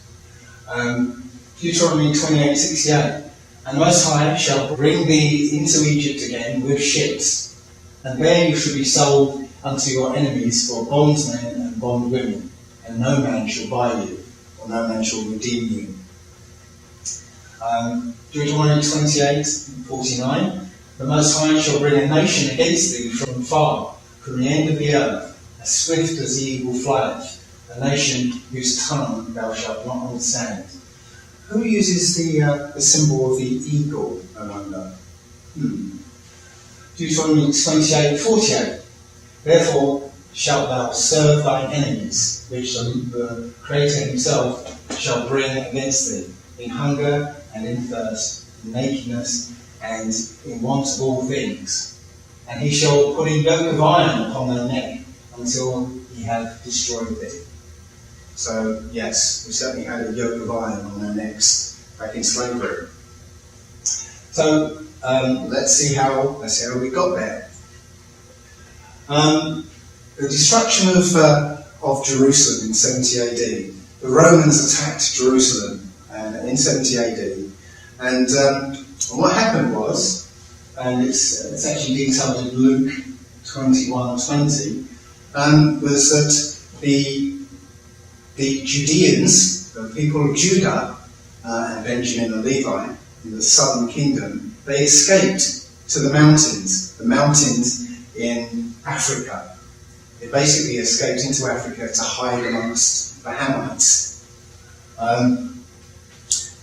Deuteronomy 28:68, and the Most High shall bring thee into Egypt again with ships, and there you shall be sold unto your enemies for bondsmen and bondwomen, and no man shall buy you, or no man shall redeem you. Deuteronomy 28:49, the Most High shall bring a nation against thee from far, from the end of the earth, as swift as the eagle flieth, a nation whose tongue thou shalt not understand. Who uses the symbol of the eagle, I wonder? Deuteronomy 28:48, therefore shalt thou serve thine enemies, which the Creator himself shall bring against thee, in hunger and in thirst, in nakedness and in want of all things. And he shall put a yoke of iron upon their neck until he have destroyed thee. So yes, we certainly had a yoke of iron on their necks back in slavery. So let's see how we got there. The destruction of Jerusalem in 70 AD. The Romans attacked Jerusalem in 70 AD, and what happened was, and it's actually detailed in Luke 21:20, was that the Judeans, the people of Judah and Benjamin and Levi in the southern kingdom, they escaped to the mountains in Africa. They basically escaped into Africa to hide amongst the Hamites.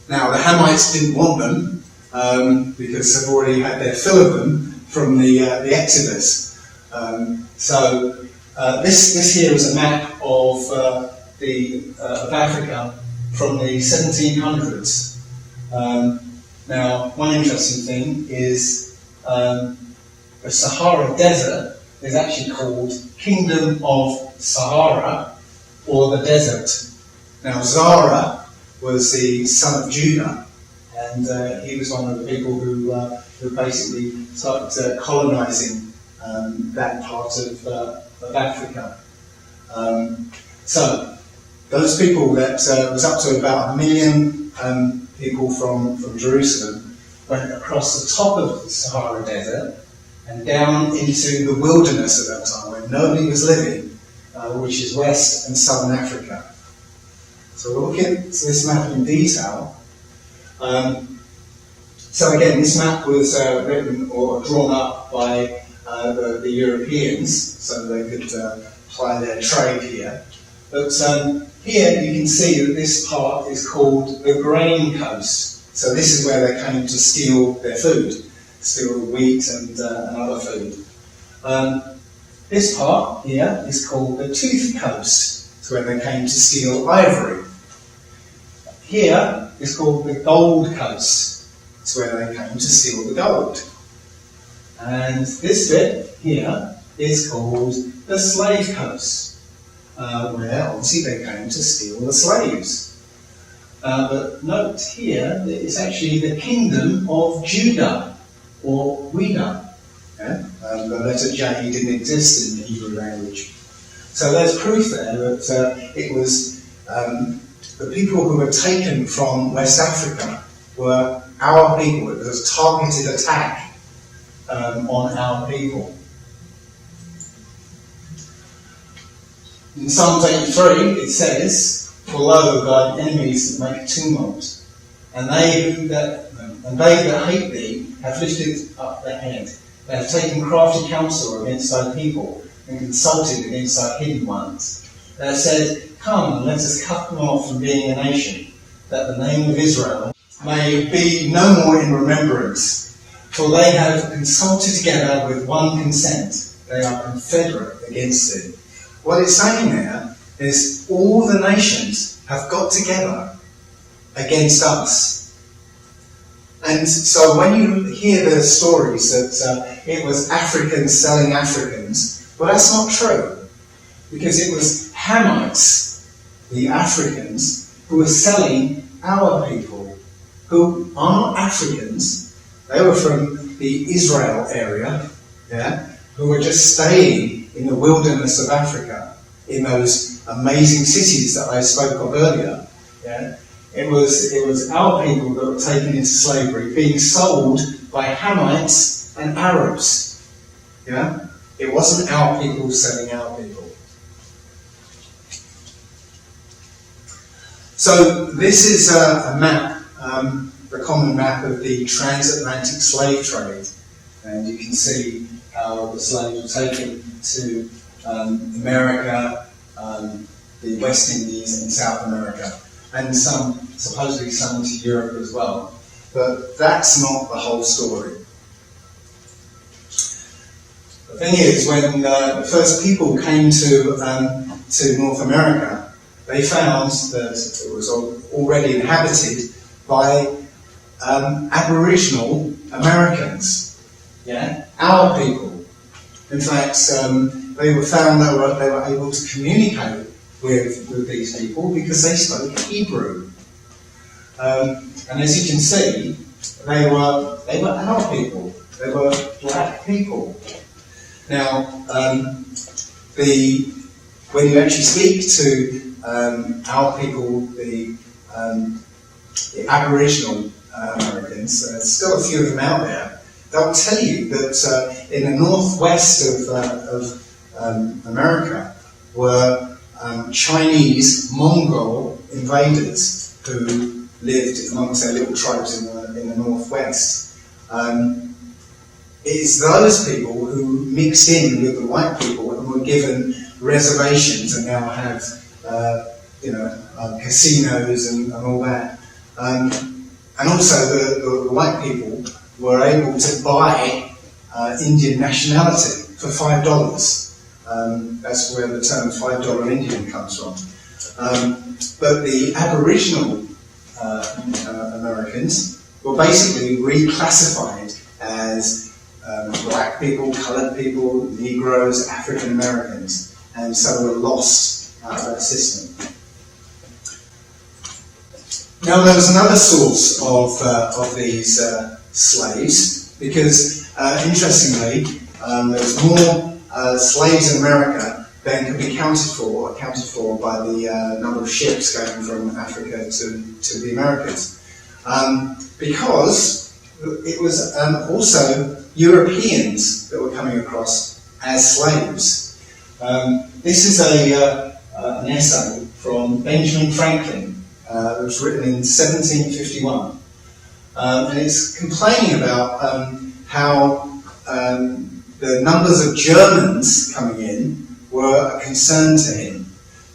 Now, the Hamites didn't want them because they've already had their fill of them from the Exodus. So this here is a map of Africa from the 1700s. Now, one interesting thing is the Sahara Desert is actually called Kingdom of Sahara, or the desert. Now, Zara was the son of Judah, and he was one of the people who basically started colonizing that part of Africa. So, those people that was up to about 1 million people from Jerusalem went across the top of the Sahara Desert and down into the wilderness at that time where nobody was living, which is West and Southern Africa. So we'll look at this map in detail. So again, this map was written or drawn up by the Europeans, so they could ply their trade here. But here you can see that this part is called the grain coast. So this is where they came to steal their food, steal wheat and other food. This part here is called the tooth coast. It's where they came to steal ivory. Here is called the gold coast. It's where they came to steal the gold. And this bit here is called the slave coast, where obviously they came to steal the slaves. But note here that it's actually the kingdom of Judah, or Judah. Yeah? The letter J didn't exist in the Hebrew language. So there's proof there that it was the people who were taken from West Africa were our people. It was a targeted attack on our people. In Psalms 83 it says, "For lo, thine enemies make tumult, and they that and they that hate thee have lifted up their head. They have taken crafty counsel against thy people, and consulted against thy hidden ones. They have said, Come, and let us cut them off from being a nation, that the name of Israel may be no more in remembrance. For they have consulted together with one consent. They are confederate against thee. What it's saying there is all the nations have got together against us. And so when you hear the stories that it was Africans selling Africans, well, that's not true. Because it was Hamites, the Africans, who were selling our people, who are not Africans. They were from the Israel area, who were just staying in the wilderness of Africa, in those amazing cities that I spoke of earlier. It was our people that were taken into slavery, being sold by Hamites and Arabs. It wasn't our people selling our people. So this is a map, the common map of the transatlantic slave trade, and you can see how the slaves were taken to America, the West Indies and South America, and supposedly some to Europe as well. But that's not the whole story. The thing is, when the first people came to North America, they found that it was already inhabited by Aboriginal Americans, our people. In fact, they were found that they were able to communicate with these people because they spoke Hebrew. And as you can see, they were our people. They were black people. Now, when you actually speak to our people, the Aboriginal Americans, there's still a few of them out there, they'll tell you that in the northwest of America were Chinese Mongol invaders who lived amongst their little tribes in the northwest. It's those people who mixed in with the white people and were given reservations and now have casinos and all that. And also the white people were able to buy Indian nationality for $5. That's where the term $5 Indian comes from. But the Aboriginal Americans were basically reclassified as black people, coloured people, Negroes, African Americans, and so were lost out of that system. Now there was another source of these slaves, because interestingly, there's more slaves in America than could be accounted for by the number of ships going from Africa to the Americas, because it was also Europeans that were coming across as slaves. This is an essay from Benjamin Franklin. It was written in 1751, and it's complaining about how the numbers of Germans coming in were a concern to him.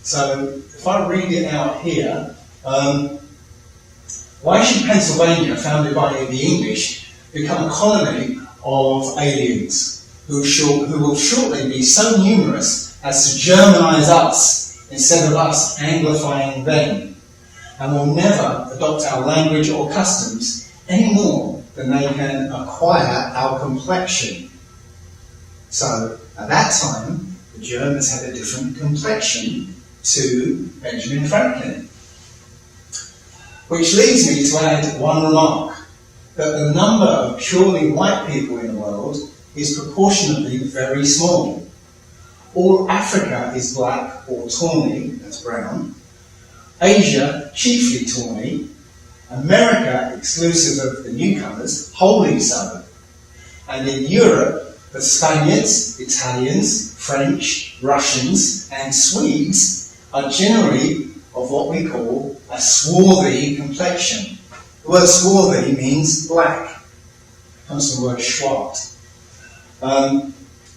So if I read it out here, why should Pennsylvania, founded by the English, become a colony of aliens who will shortly be so numerous as to Germanize us instead of us Anglifying them, and will never adopt our language or customs any more than they can acquire our complexion. So, at that time, the Germans had a different complexion to Benjamin Franklin. Which leads me to add one remark, that the number of purely white people in the world is proportionately very small. All Africa is black or tawny, that's brown. Asia, chiefly tawny. America, exclusive of the newcomers, wholly so. And in Europe, the Spaniards, Italians, French, Russians, and Swedes are generally of what we call a swarthy complexion, The word swarthy means black. It comes from the word schwarz.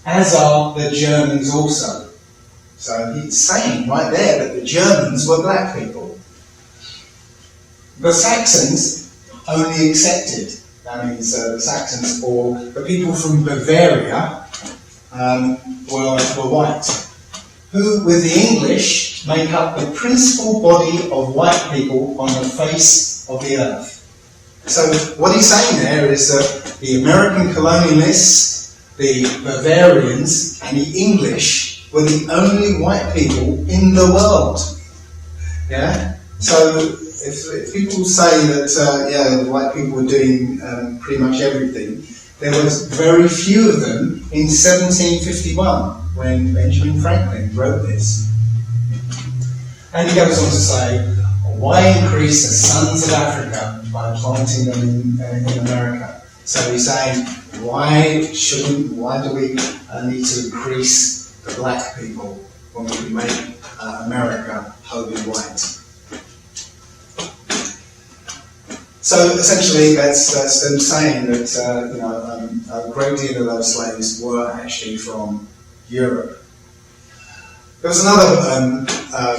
As are the Germans also. So he's saying right there that the Germans were black people. The Saxons only accepted, that means the Saxons or the people from Bavaria were white, who with the English make up the principal body of white people on the face of the earth. So what he's saying there is that the American colonialists, the Bavarians and the English were the only white people in the world. Yeah? So if people say that white people were doing pretty much everything, there was very few of them in 1751 when Benjamin Franklin wrote this. And he goes on to say, why increase the sons of Africa by planting them in America? So he's saying, why do we need to increase the black people when we can make America wholly white? So essentially, that's them saying that a great deal of those slaves were actually from Europe. There was another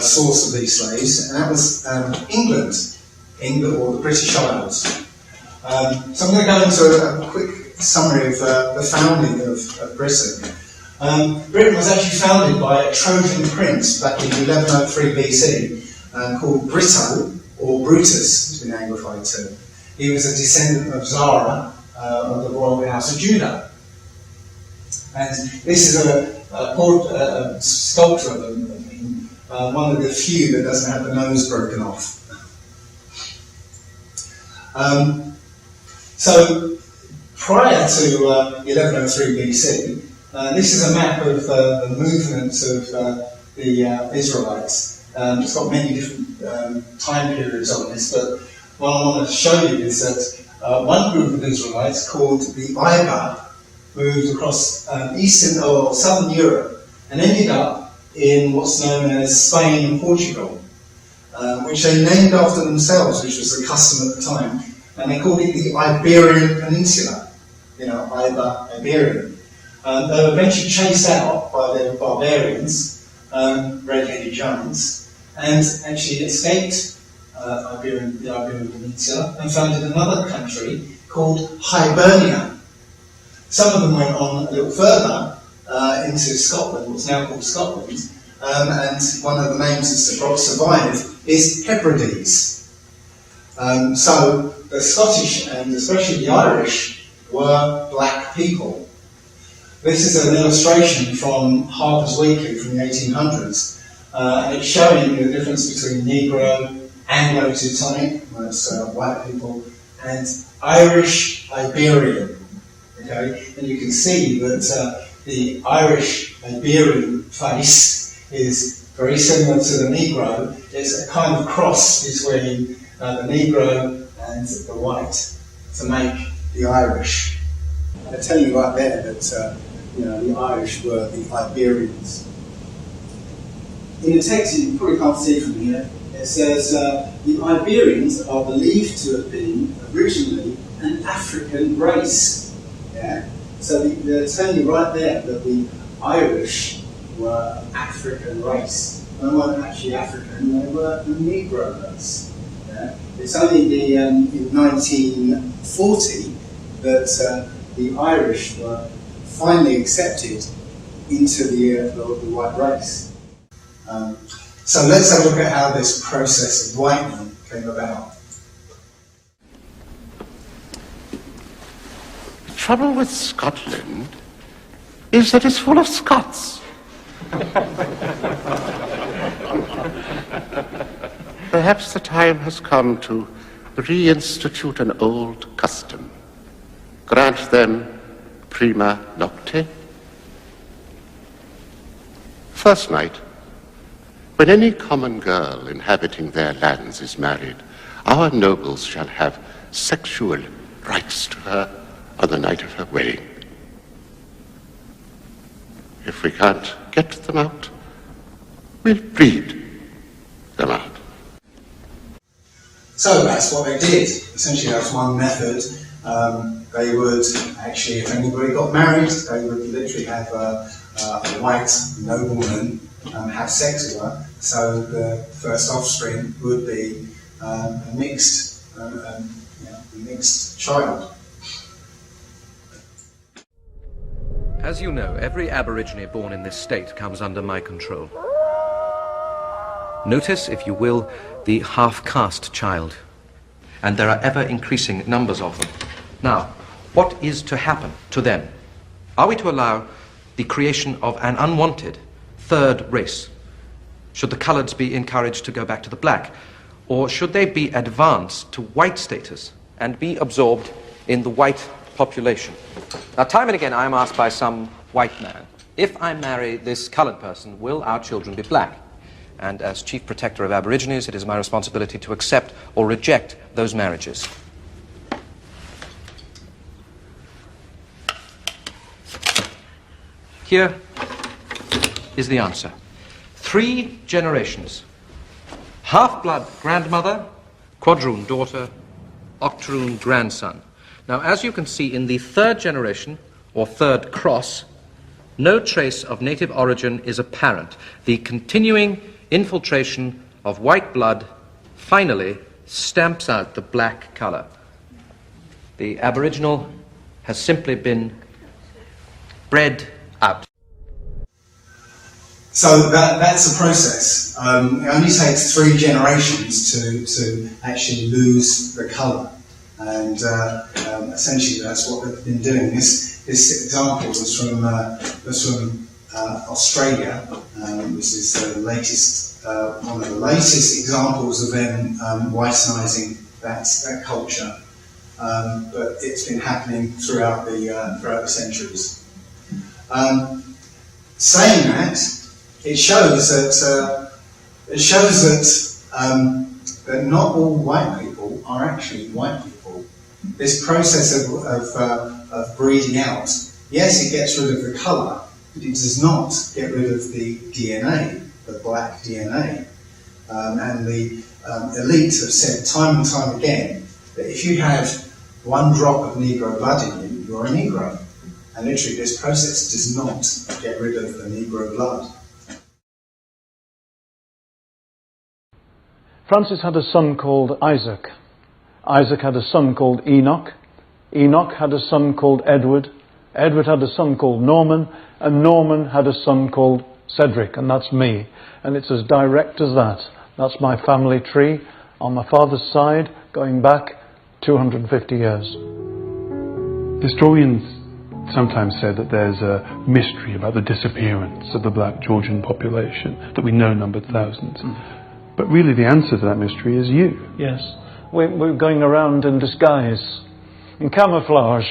source of these slaves, and that was England, or the British Isles. So I'm going to go into a quick summary of the founding of Britain. Britain was actually founded by a Trojan prince back in 1103 BC called Brito, or Brutus, has been anglified to. He was a descendant of Zara, of the royal house of Judah. And this is a sculpture of him, one of the few that doesn't have the nose broken off. So, prior to 1103 BC, this is a map of the movements of the Israelites. It's got many different time periods on this, but what I want to show you is that one group of Israelites called the Iber moved across eastern or southern Europe and ended up in what's known as Spain and Portugal, which they named after themselves, which was the custom at the time, and they called it the Iberian Peninsula, Iberian. They were eventually chased out by the barbarians, red-headed giants, and actually escaped the Iberian Peninsula and founded another country called Hibernia. Some of them went on a little further into Scotland, what's now called Scotland, and one of the names that survived is Hebrides. So the Scottish and especially the Irish were black people. This is an illustration from Harper's Weekly from the 1800s, and it's showing the difference between Negro, Anglo-Teutonic, that's white people, and Irish Iberian. Okay, and you can see that the Irish Iberian face is very similar to the Negro. It's a kind of cross between the Negro and the white to make the Irish. I tell you right there that the Irish were the Iberians. In the text, you probably can't see from here, it says the Iberians are believed to have been originally an African race. Yeah? So they're telling you right there that the Irish were an African race. They weren't actually African, they were a Negro race. Yeah? It's only in 1940 that the Irish were finally accepted into the white race. So let's have a look at how this process of whitening came about. The trouble with Scotland is that it's full of Scots. Perhaps the time has come to reinstitute an old custom. Grant them prima nocte. First night, when any common girl inhabiting their lands is married, our nobles shall have sexual rights to her on the night of her wedding. If we can't get them out, we'll breed them out. So that's what they did. Essentially, that's one method. They would actually, if anybody got married, they would literally have a white nobleman have sex with her. So the first offspring would be a mixed child. As you know, every Aborigine born in this state comes under my control. Notice, if you will, the half-caste child. And there are ever-increasing numbers of them. Now, what is to happen to them? Are we to allow the creation of an unwanted third race? Should the coloureds be encouraged to go back to the black? Or should they be advanced to white status and be absorbed in the white population? Now, time and again, I am asked by some white man, if I marry this coloured person, will our children be black? And as Chief Protector of Aborigines, it is my responsibility to accept or reject those marriages. Here is the answer. 3 generations. Half-blood grandmother, quadroon daughter, octoroon grandson. Now, as you can see, in the 3rd generation, or 3rd cross, no trace of native origin is apparent. The continuing infiltration of white blood finally stamps out the black colour. The Aboriginal has simply been bred out. So that's the process. It only takes 3 generations to actually lose the colour, and essentially that's what they've been doing. This example was from Australia. This is the latest, one of the latest examples of them whitenising that culture. But it's been happening throughout the centuries. Saying that, it shows that not all white people are actually white people. This process of breeding out, yes, it gets rid of the colour, but it does not get rid of the DNA, the black DNA. And the elite have said time and time again that if you have 1 drop of Negro blood in you, you're a Negro. And literally this process does not get rid of the Negro blood. Francis had a son called Isaac. Isaac had a son called Enoch. Enoch had a son called Edward. Edward had a son called Norman. And Norman had a son called Cedric, and that's me. And it's as direct as that. That's my family tree on my father's side, going back 250 years. Historians sometimes say that there's a mystery about the disappearance of the black Georgian population, that we know numbered thousands. But really the answer to that mystery is you. Yes. We're going around in disguise, in camouflage,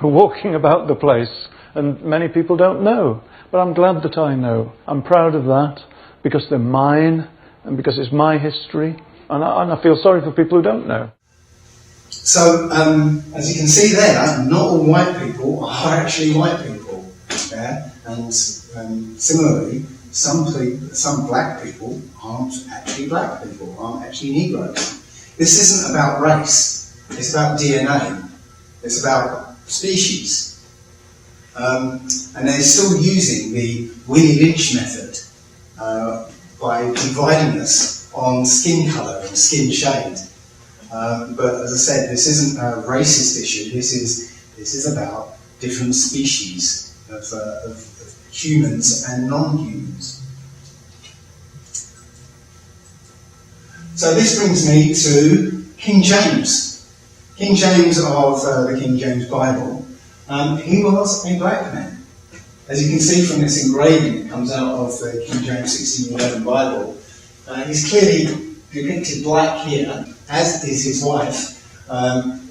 walking about the place, and many people don't know. But I'm glad that I know. I'm proud of that, because they're mine, and because it's my history, and I feel sorry for people who don't know. So, as you can see there, not all white people are actually white people. Yeah? And similarly, some black people aren't actually black people, aren't actually Negroes. This isn't about race, it's about DNA, it's about species. And they're still using the Willie Lynch method by dividing us on skin colour and skin shade. But as I said, this isn't a racist issue. This is about different species of humans and non-humans. So this brings me to King James. King James of the King James Bible. He was a black man. As you can see from this engraving that comes out of the King James 1611 Bible, he's clearly depicted black here, as is his wife,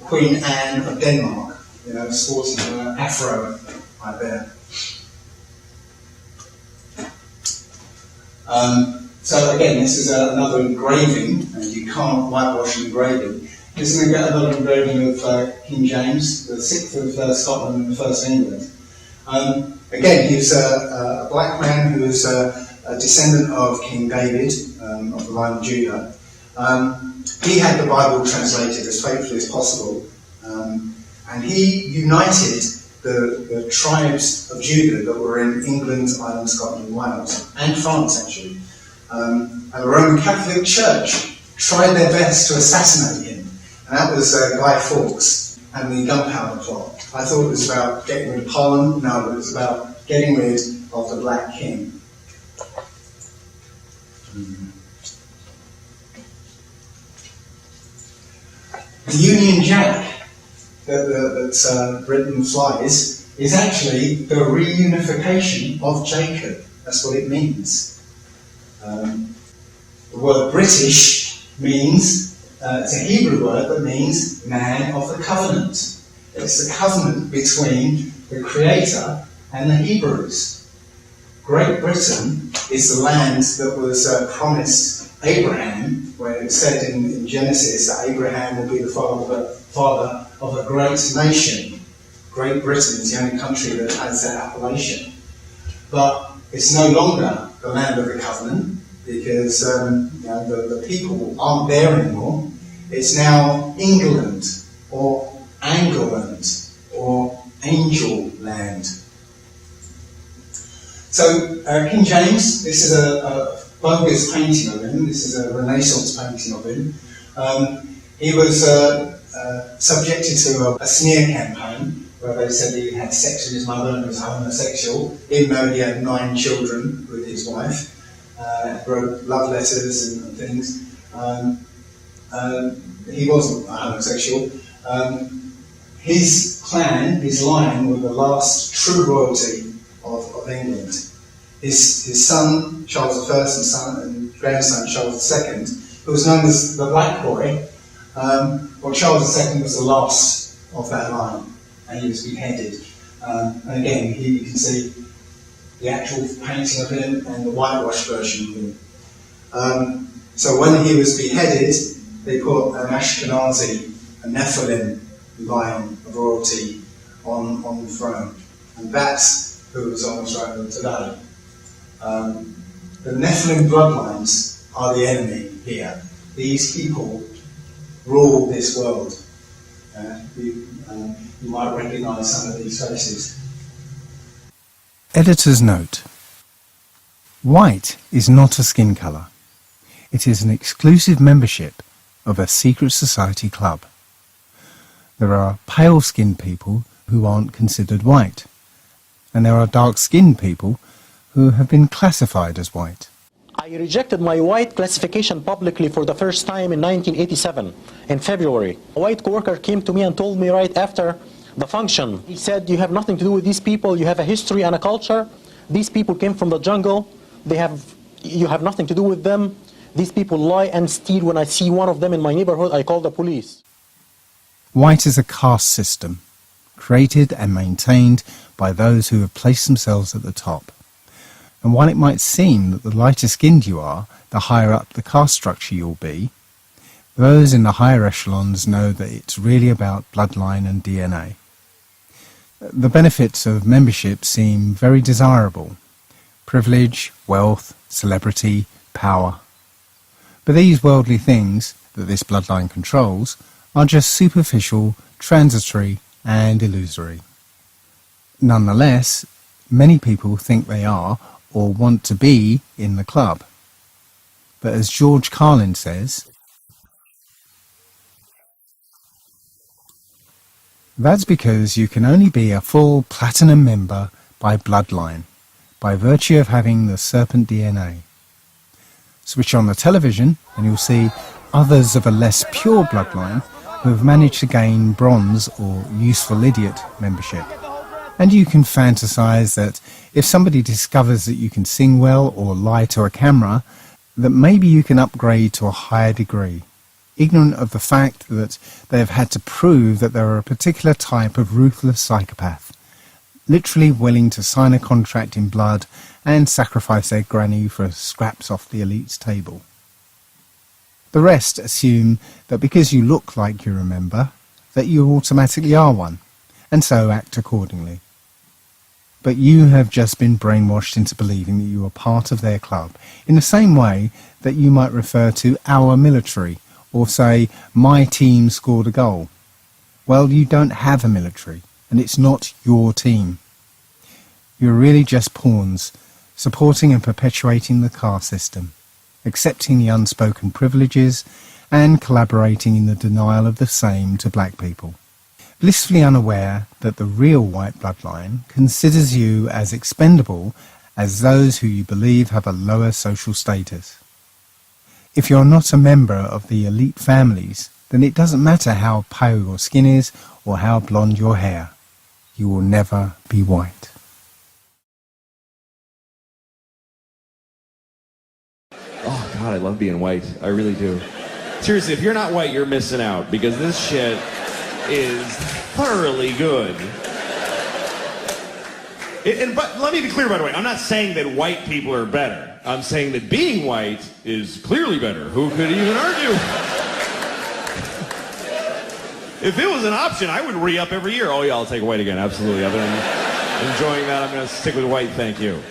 Queen Anne of Denmark, sporting an afro right there. So again, this is another engraving, and you can't whitewash an engraving. This is another engraving of King James, the 6th of Scotland and the 1st of England. Again, he was a black man who was a descendant of King David, of the line of Judah. He had the Bible translated as faithfully as possible, and he united the tribes of Judah that were in England, Ireland, Scotland and Wales, and France actually. And the Roman Catholic Church tried their best to assassinate him, and that was Guy Fawkes and the Gunpowder Plot. I thought it was about getting rid of Parliament. No, it was about getting rid of the Black King. The Union Jack that Britain flies is actually the reunification of Jacob. That's what it means. The word British means, it's a Hebrew word that means man of the covenant. It's the covenant between the Creator and the Hebrews. Great Britain is the land that was promised Abraham, where it said in Genesis that Abraham will be the father of a great nation. Great Britain is the only country that has that appellation. But it's no longer the land of the covenant, because the people aren't there anymore. It's now England, or Angleland, or Angel Land. So King James, this is a bogus painting of him. This is a Renaissance painting of him. He was subjected to a smear campaign where they said he had sex with his mother and was homosexual, even though he had 9 children with his wife. Wrote love letters and things. He wasn't a homosexual. His clan, his line, were the last true royalty of England. His son, Charles I, and grandson, Charles II, who was known as the Black Boy, Charles II was the last of that line, and he was beheaded. And again, here you can see the actual painting of him and the whitewash version of him. So when he was beheaded, they put an Ashkenazi, a Nephilim line of royalty on the throne. And that's who is on the throne today. The Nephilim bloodlines are the enemy here. These people rule this world. You might recognise some of these faces. Editor's note. White is not a skin colour. It is an exclusive membership of a secret society club. There are pale-skinned people who aren't considered white, and there are dark-skinned people who have been classified as white. I rejected my white classification publicly for the first time in 1987, in February. A white coworker came to me and told me right after the function, he said, "You have nothing to do with these people, you have a history and a culture. These people came from the jungle, you have nothing to do with them. These people lie and steal. When I see one of them in my neighborhood, I call the police." White is a caste system, created and maintained by those who have placed themselves at the top. And while it might seem that the lighter skinned you are, the higher up the caste structure you'll be, those in the higher echelons know that it's really about bloodline and DNA. The benefits of membership seem very desirable: privilege, wealth, celebrity, power. But these worldly things that this bloodline controls are just superficial, transitory and illusory. Nonetheless, many people think they are or want to be in the club. But as George Carlin says, that's because you can only be a full platinum member by bloodline, by virtue of having the serpent DNA. Switch on the television and you'll see others of a less pure bloodline who have managed to gain bronze or useful idiot membership. And you can fantasize that if somebody discovers that you can sing well or lie to a camera, that maybe you can upgrade to a higher degree, ignorant of the fact that they have had to prove that they are a particular type of ruthless psychopath, literally willing to sign a contract in blood and sacrifice their granny for scraps off the elite's table. The rest assume that because you look like you're a member, that you automatically are one, and so act accordingly. but you have just been brainwashed into believing that you are part of their club, in the same way that you might refer to our military, or say, my team scored a goal. Well, you don't have a military, and it's not your team. You're really just pawns, supporting and perpetuating the caste system, accepting the unspoken privileges, and collaborating in the denial of the same to black people. Blissfully unaware that the real white bloodline considers you as expendable as those who you believe have a lower social status. If you're not a member of the elite families, then it doesn't matter how pale your skin is or how blonde your hair. You will never be white. Oh, God, I love being white. I really do. Seriously, if you're not white, you're missing out, because this shit is thoroughly good. But let me be clear, by the way. I'm not saying that white people are better. I'm saying that being white is clearly better. Who could even argue? If it was an option, I would re-up every year. Oh, yeah, I'll take white again. Absolutely. I've been enjoying that. I'm going to stick with white. Thank you.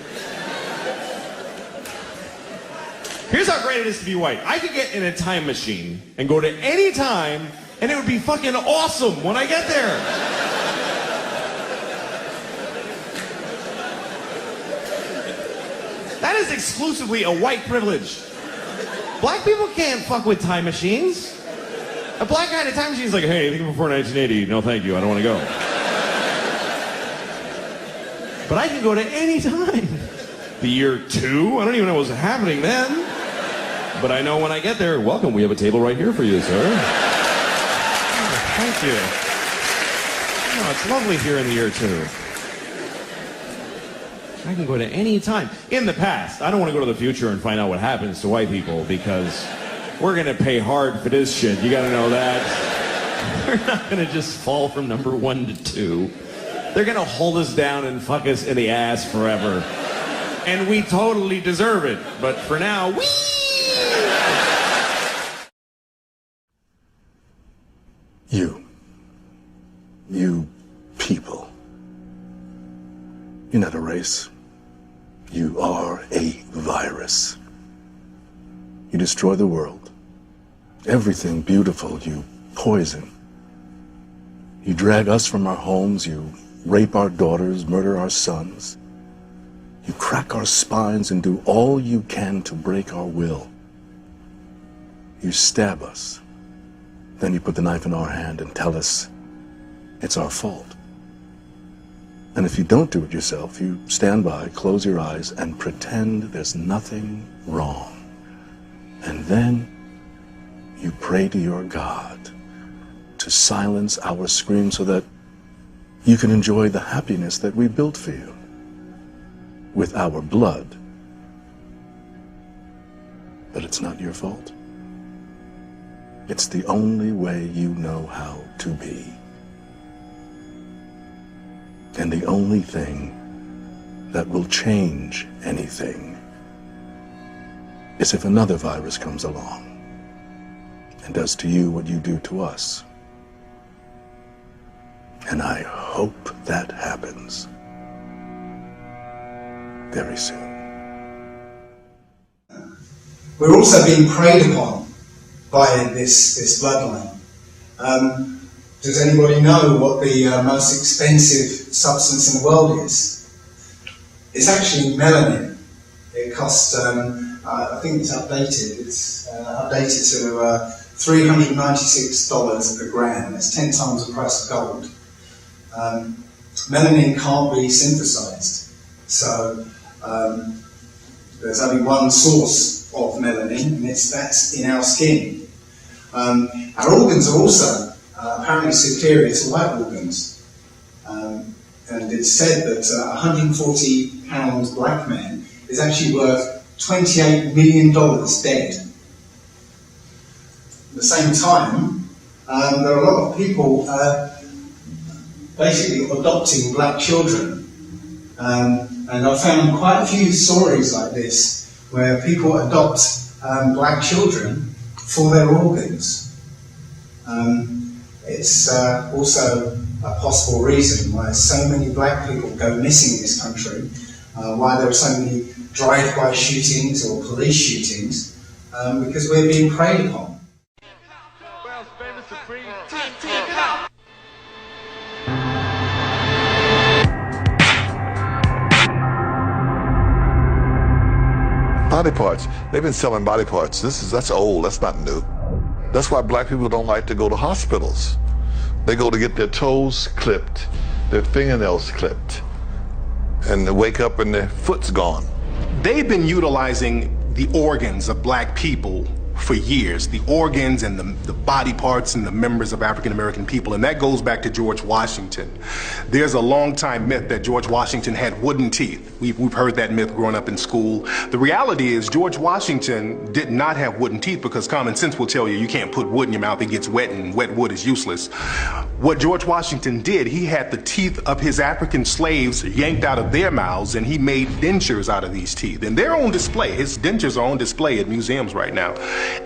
Here's how great it is to be white. I could get in a time machine and go to any time, and it would be fucking awesome when I get there. That is exclusively a white privilege. Black people can't fuck with time machines. A black guy in a time machine is like, hey, anything before 1980? No, thank you. I don't want to go. But I can go to any time. The year 2? I don't even know what's happening then. But I know when I get there, welcome, we have a table right here for you, sir. Oh, thank you. Oh, it's lovely here in the year 2. I can go to any time. In the past, I don't want to go to the future and find out what happens to white people, because we're going to pay hard for this shit. You got to know that. We're not going to just fall from number 1 to 2. They're going to hold us down and fuck us in the ass forever. And we totally deserve it. But for now, whee! You people. You're not a race. You are a virus. You destroy the world. Everything beautiful you poison. You drag us from our homes. You rape our daughters, murder our sons. You crack our spines and do all you can to break our will. You stab us. Then you put the knife in our hand and tell us it's our fault. And if you don't do it yourself, you stand by, close your eyes, and pretend there's nothing wrong. And then you pray to your God to silence our screams so that you can enjoy the happiness that we built for you with our blood. But it's not your fault. It's the only way you know how to be. And the only thing that will change anything is if another virus comes along and does to you what you do to us. And I hope that happens very soon. We're also being preyed upon by this bloodline. Does anybody know what the most expensive substance in the world is? It's actually melanin. It costs, I think it's updated. It's updated to $396 per gram. That's 10 times the price of gold. Melanin can't be synthesized. So there's only one source of melanin, and that's in our skin. Our organs are also apparently superior to white organs. And it's said that a 140-pound black man is actually worth $28 million dead. At the same time, there are a lot of people basically adopting black children. And I've found quite a few stories like this where people adopt black children for their organs. It's also possible reason why so many black people go missing in this country, why there are so many drive-by shootings or police shootings, because we're being preyed upon. Body parts. They've been selling body parts. That's old. That's not new. That's why black people don't like to go to hospitals. They go to get their toes clipped, their fingernails clipped, and they wake up and their foot's gone. They've been utilizing the organs of black people for years, the organs and the body parts and the members of African American people, and that goes back to George Washington. There's a long time myth that George Washington had wooden teeth. We've heard that myth growing up in school. The reality is George Washington did not have wooden teeth, because common sense will tell you you can't put wood in your mouth, it gets wet, and wet wood is useless. What George Washington did, he had the teeth of his African slaves yanked out of their mouths, and he made dentures out of these teeth, and they're on display. His dentures are on display at museums right now.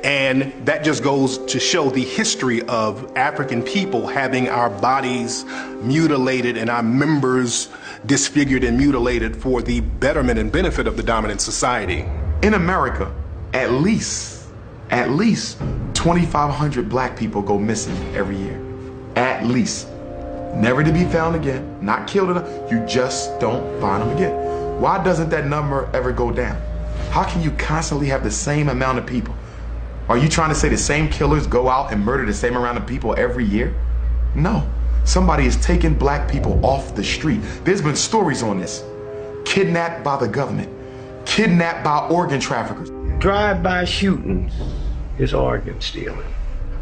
And that just goes to show the history of African people having our bodies mutilated and our members disfigured and mutilated for the betterment and benefit of the dominant society. In America, at least 2,500 black people go missing every year. At least. Never to be found again, not killed enough, you just don't find them again. Why doesn't that number ever go down? How can you constantly have the same amount of people? Are you trying to say the same killers go out and murder the same amount of people every year? No. Somebody is taking black people off the street. There's been stories on this. Kidnapped by the government. Kidnapped by organ traffickers. Drive-by shootings is organ stealing.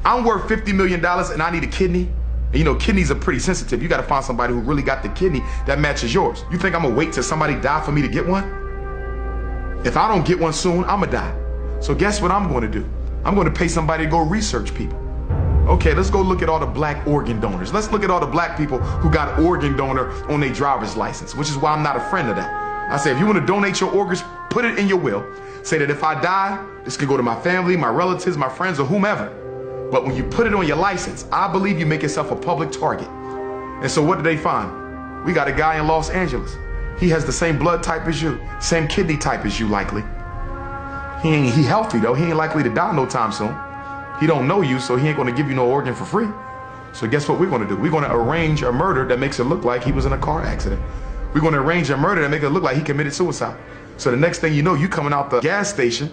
I'm worth $50 million and I need a kidney. And you know, kidneys are pretty sensitive. You gotta find somebody who really got the kidney that matches yours. You think I'm gonna wait till somebody die for me to get one? If I don't get one soon, I'ma die. So guess what I'm gonna do? I'm gonna pay somebody to go research people. Okay, let's go look at all the black organ donors. Let's look at all the black people who got organ donor on their driver's license, which is why I'm not a friend of that. I say, if you wanna donate your organs, put it in your will. Say that if I die, this could go to my family, my relatives, my friends, or whomever. But when you put it on your license, I believe you make yourself a public target. And so what did they find? We got a guy in Los Angeles. He has the same blood type as you, same kidney type as you likely. He healthy though, he ain't likely to die no time soon. He don't know you, so he ain't gonna give you no organ for free. So guess what we're gonna do? We're gonna arrange a murder that makes it look like he was in a car accident. We're gonna arrange a murder that makes it look like he committed suicide. So the next thing you know, you coming out the gas station,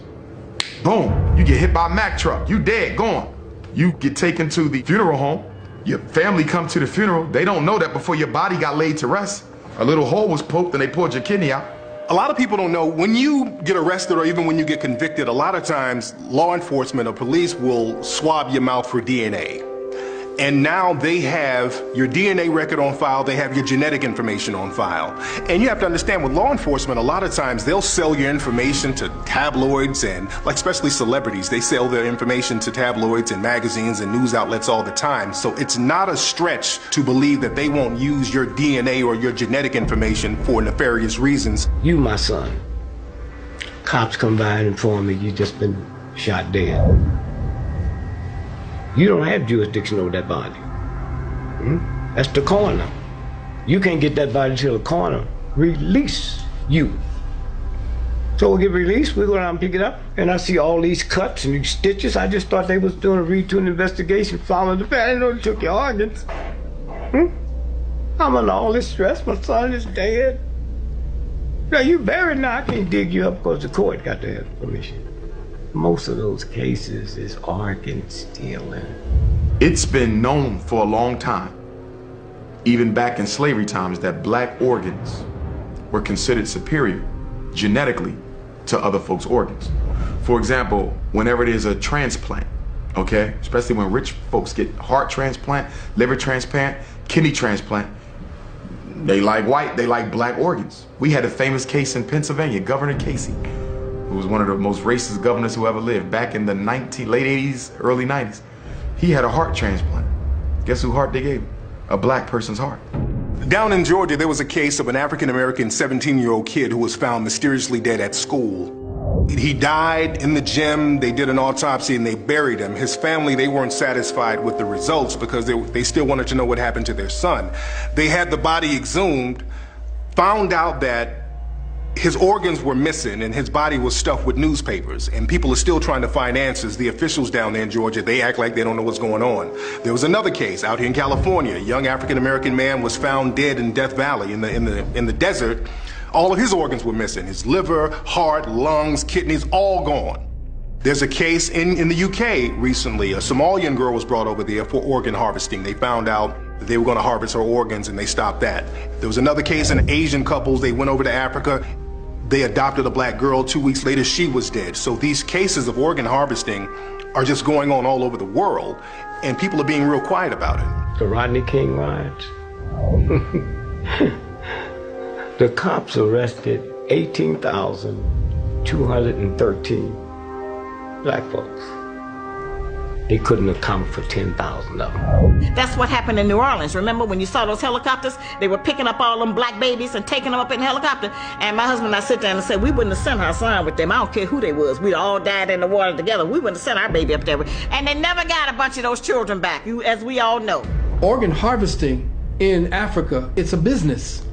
boom, you get hit by a Mack truck, you dead, gone. You get taken to the funeral home, your family come to the funeral, they don't know that before your body got laid to rest, a little hole was poked and they pulled your kidney out. A lot of people don't know, when you get arrested or even when you get convicted, a lot of times law enforcement or police will swab your mouth for DNA. And now they have your DNA record on file, they have your genetic information on file. And you have to understand, with law enforcement, a lot of times they'll sell your information to tabloids and, like, especially celebrities, they sell their information to tabloids and magazines and news outlets all the time. So it's not a stretch to believe that they won't use your DNA or your genetic information for nefarious reasons. You, my son, cops come by and inform me you just been shot dead. You don't have jurisdiction over that body. That's the coroner. You can't get that body till the coroner release you. So we'll get released, we go down and pick it up, and I see all these cuts and these stitches. I just thought they was doing a routine investigation, following the family. I didn't know they took your organs. I'm under all this stress, my son is dead. Now you buried now, I can't dig you up because the court got to have permission. Most of those cases is organ stealing. It's been known for a long time, even back in slavery times, that black organs were considered superior genetically to other folks' organs. For example, whenever there's a transplant, okay, especially when rich folks get heart transplant, liver transplant, kidney transplant, they like white, they like black organs. We had a famous case in Pennsylvania, Governor Casey, who was one of the most racist governors who ever lived back in the late 80s, early 90s. He had a heart transplant. Guess whose heart they gave him? A black person's heart. Down in Georgia, there was a case of an African-American 17-year-old kid who was found mysteriously dead at school. He died in the gym. They did an autopsy and they buried him. His family, they weren't satisfied with the results because they still wanted to know what happened to their son. They had the body exhumed, found out that his organs were missing and his body was stuffed with newspapers, and people are still trying to find answers. The officials down there in Georgia, they act like they don't know what's going on. There was another case out here in California. A young African-American man was found dead in Death Valley in the desert. All of his organs were missing. His liver, heart, lungs, kidneys, all gone. There's a case in the UK recently. A Somalian girl was brought over there for organ harvesting. They found out that they were going to harvest her organs and they stopped that. There was another case in Asian couples. They went over to Africa. They adopted a black girl. 2 weeks later, she was dead. So these cases of organ harvesting are just going on all over the world, and people are being real quiet about it. The Rodney King riots. The cops arrested 18,213 black folks. They couldn't account for 10,000 of them. That's what happened in New Orleans. Remember when you saw those helicopters? They were picking up all them black babies and taking them up in the helicopter. And my husband and I sit there and said, we wouldn't have sent our son with them. I don't care who they was. We all died in the water together. We wouldn't have sent our baby up there. And they never got a bunch of those children back, as we all know. Organ harvesting in Africa, it's a business.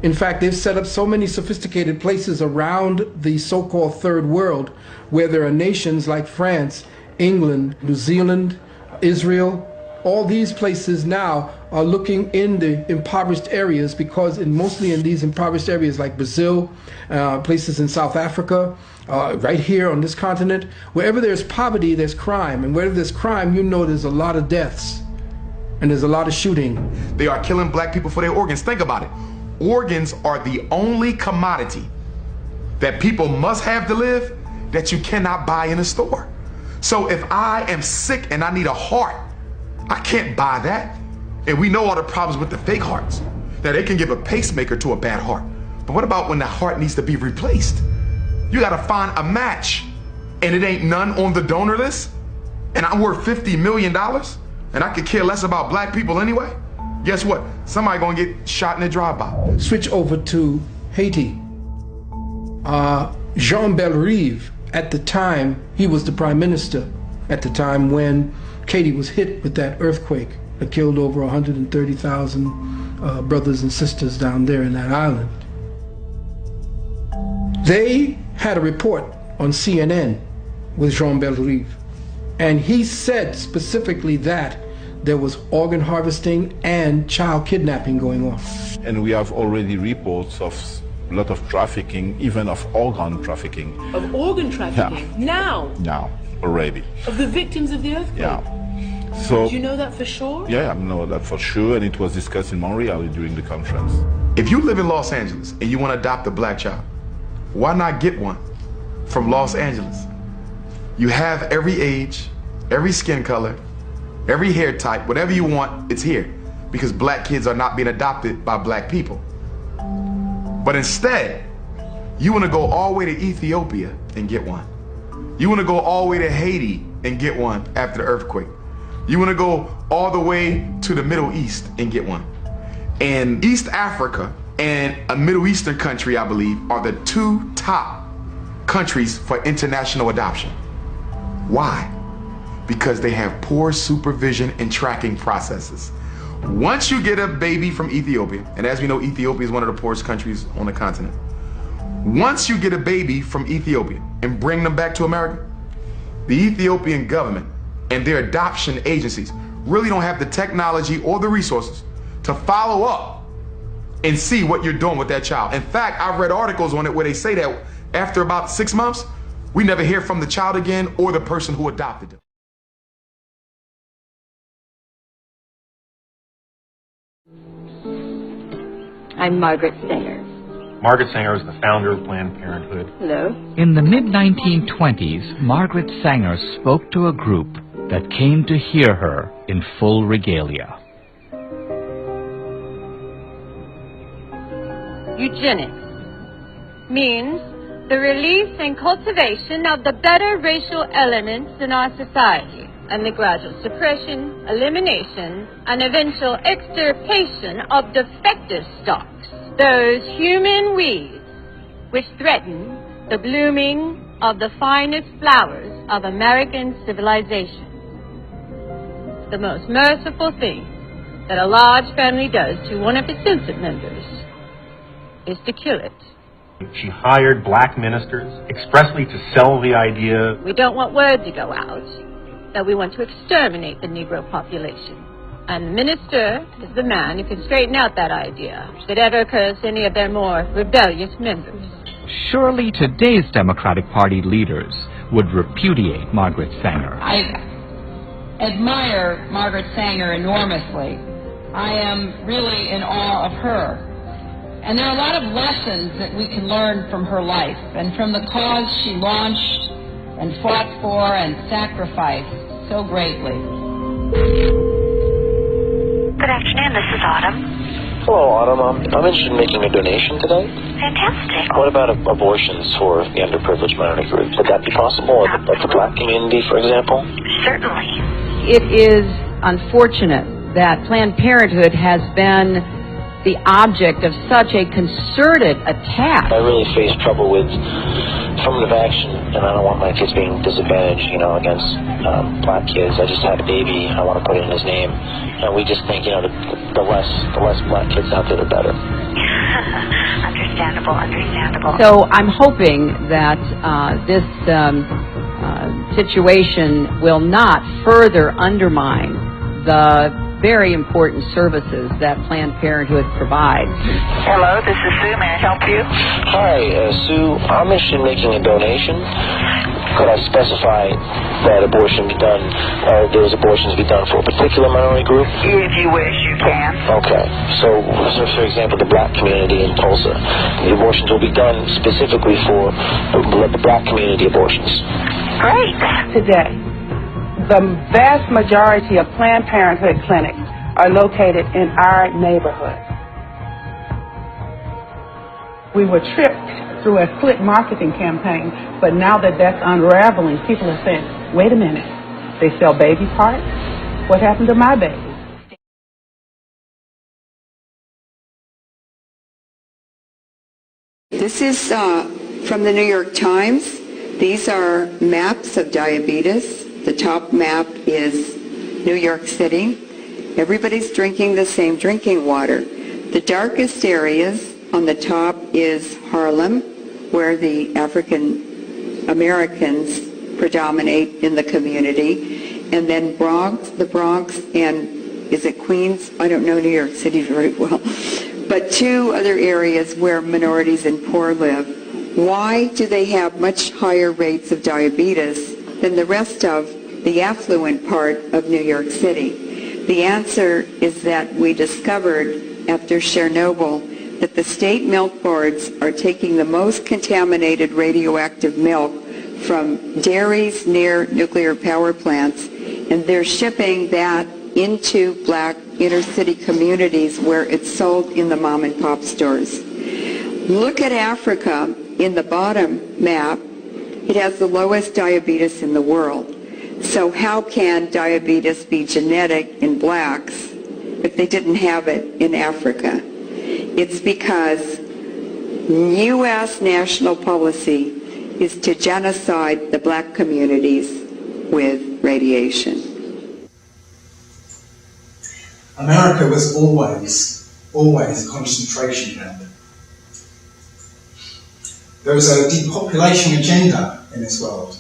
In fact, they've set up so many sophisticated places around the so-called third world where there are nations like France, England, New Zealand, Israel. All these places now are looking in the impoverished areas because mostly in these impoverished areas like Brazil, places in South Africa, right here on this continent, wherever there's poverty, there's crime. And wherever there's crime, you know there's a lot of deaths and there's a lot of shooting. They are killing black people for their organs. Think about it. Organs are the only commodity that people must have to live that you cannot buy in a store. So if I am sick and I need a heart, I can't buy that. And we know all the problems with the fake hearts, that they can give a pacemaker to a bad heart. But what about when the heart needs to be replaced? You gotta find a match, and it ain't none on the donor list, and I'm worth $50 million, and I could care less about black people anyway? Guess what? Somebody gonna get shot in a drive-by. Switch over to Haiti. Jean Bellerive, at the time, he was the prime minister at the time when Haiti was hit with that earthquake that killed over 130,000 brothers and sisters down there in that island. They had a report on CNN with Jean Bellerive, and he said specifically that there was organ harvesting and child kidnapping going on. And we have already reports of a lot of trafficking, even of organ trafficking. Of organ trafficking? Yeah. Now, already. Of the victims of the earthquake? Yeah. So, do you know that for sure? Yeah, I know that for sure, and it was discussed in Montreal during the conference. If you live in Los Angeles and you want to adopt a black child, why not get one from Los Angeles? You have every age, every skin color, every hair type, whatever you want, it's here. Because black kids are not being adopted by black people. But instead, you want to go all the way to Ethiopia and get one. You want to go all the way to Haiti and get one after the earthquake. You want to go all the way to the Middle East and get one. And East Africa and a Middle Eastern country, I believe, are the two top countries for international adoption. Why? Because they have poor supervision and tracking processes. Once you get a baby from Ethiopia, and as we know, Ethiopia is one of the poorest countries on the continent. Once you get a baby from Ethiopia and bring them back to America, the Ethiopian government and their adoption agencies really don't have the technology or the resources to follow up and see what you're doing with that child. In fact, I've read articles on it where they say that after about 6 months, we never hear from the child again or the person who adopted them. I'm Margaret Sanger. Margaret Sanger is the founder of Planned Parenthood. Hello. In the mid-1920s, Margaret Sanger spoke to a group that came to hear her in full regalia. Eugenics means the release and cultivation of the better racial elements in our society, and the gradual suppression, elimination, and eventual extirpation of defective stocks, those human weeds which threaten the blooming of the finest flowers of American civilization. The most merciful thing that a large family does to one of its innocent members is to kill it. She hired black ministers expressly to sell the idea. We don't want word to go out that we want to exterminate the Negro population. And the minister is the man who can straighten out that idea if it ever occurs to any of their more rebellious members. Surely today's Democratic Party leaders would repudiate Margaret Sanger. I admire Margaret Sanger enormously. I am really in awe of her. And there are a lot of lessons that we can learn from her life and from the cause she launched and fought for and sacrificed so greatly. Good afternoon, this is Autumn. Hello, Autumn. I'm interested in making a donation today. Fantastic. What about abortions for the underprivileged minority groups? Would that be possible? Of the black community, for example? Certainly. It is unfortunate that Planned Parenthood has been the object of such a concerted attack. I really face trouble with affirmative action, and I don't want my kids being disadvantaged, against black kids. I just had a baby. I want to put it in his name. And we just think, the less black kids out there, the better. Understandable. So I'm hoping that this situation will not further undermine the very important services that Planned Parenthood provides. Hello, this is Sue. May I help you? Hi, Sue. I'm interested in making a donation. Could I specify that abortion be done, or those abortions be done for a particular minority group? If you wish, you can. Okay. So, for example, the black community in Tulsa, the abortions will be done specifically for the black community abortions. Great. Today, the vast majority of Planned Parenthood clinics are located in our neighborhood. We were tripped through a split marketing campaign, but now that that's unraveling, people are saying, wait a minute, they sell baby parts? What happened to my baby? This is from the New York Times. These are maps of diabetes. The top map is New York City. Everybody's drinking the same drinking water. The darkest areas on the top is Harlem, where the African Americans predominate in the community. And then the Bronx, and is it Queens? I don't know New York City very well. But two other areas where minorities and poor live. Why do they have much higher rates of diabetes than the rest of the affluent part of New York City? The answer is that we discovered after Chernobyl that the state milk boards are taking the most contaminated radioactive milk from dairies near nuclear power plants, and they're shipping that into black inner city communities where it's sold in the mom and pop stores. Look at Africa in the bottom map. It has the lowest diabetes in the world. So how can diabetes be genetic in blacks if they didn't have it in Africa? It's because U.S. national policy is to genocide the black communities with radiation. America was always a concentration camp. There was a depopulation agenda in this world.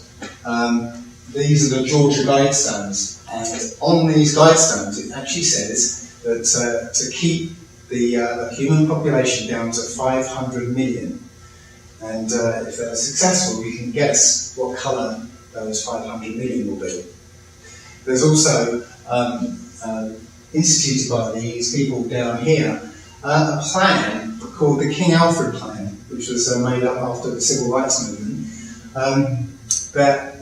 These are the Georgia Guidestones, and on these Guidestones it actually says that to keep the human population down to 500 million, and if they're successful, you can guess what colour those 500 million will be. There's also instituted by these people down here a plan called the King Alfred Plan, which was made up after the Civil Rights Movement, that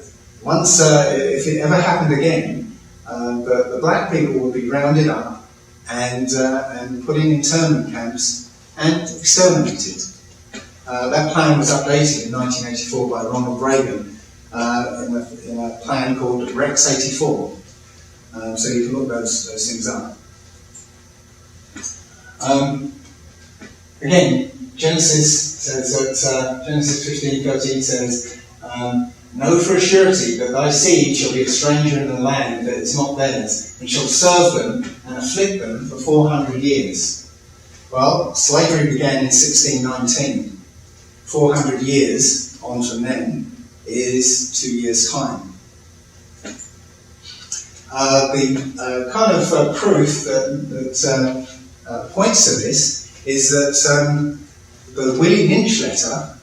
once, if it ever happened again, the black people would be rounded up and put in internment camps and exterminated. That plan was updated in 1984 by Ronald Reagan in a plan called Rex 84. So you can look those things up. Again, Genesis says that Genesis 15:13 says, know for a surety that thy seed shall be a stranger in the land that is not theirs, and shall serve them and afflict them for 400 years. Well, slavery began in 1619. 400 years on from then is 2 years' time. The kind of proof that points to this is that the Willie Lynch letter,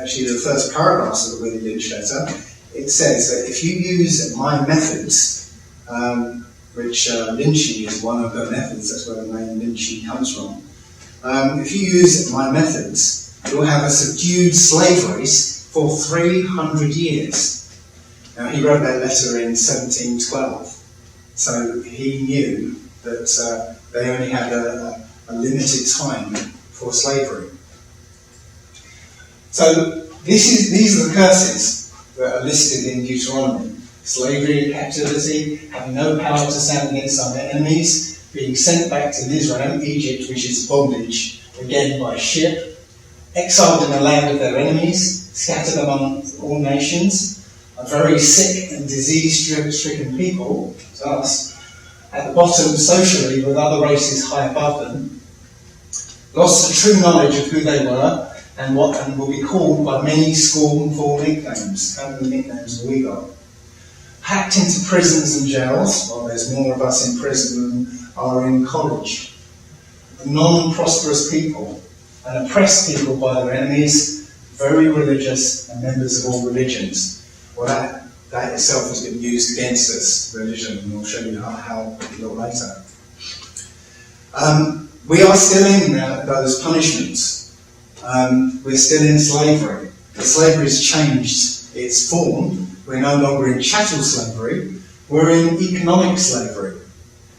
actually the first paragraphs of the Willie Lynch letter, it says that if you use my methods, which lynching is one of the methods, that's where the name lynching comes from. If you use my methods, you'll have a subdued slave race for 300 years. Now, he wrote that letter in 1712, so he knew that they only had a limited time for slavery. So these are the curses that are listed in Deuteronomy. Slavery and captivity, having no power to stand against our enemies, being sent back to Israel, Egypt, which is bondage, again by ship, exiled in the land of their enemies, scattered among all nations, a very sick and disease-stricken people, to us, at the bottom socially with other races high above them, lost the true knowledge of who they were and will be called by many scornful nicknames. How many nicknames have we got? Packed into prisons and jails, well, there's more of us in prison than are in college. A non-prosperous people, an oppressed people by their enemies, very religious and members of all religions. Well, that itself has been used against us, religion, and we'll show you how a little later. We are still in those punishments. We're still in slavery. The slavery has changed its form. We're no longer in chattel slavery. We're in economic slavery.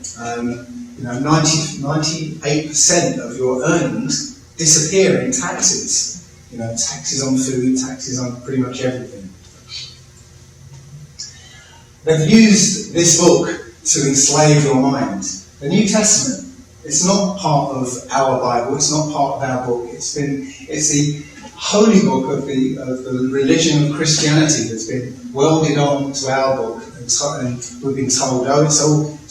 98% of your earnings disappear in taxes. Taxes on food, taxes on pretty much everything. They've used this book to enslave your mind. The New Testament, it's not part of our Bible, it's not part of our book. It's the holy book of the religion of Christianity that's been welded on to our book, and we've been told, oh, it's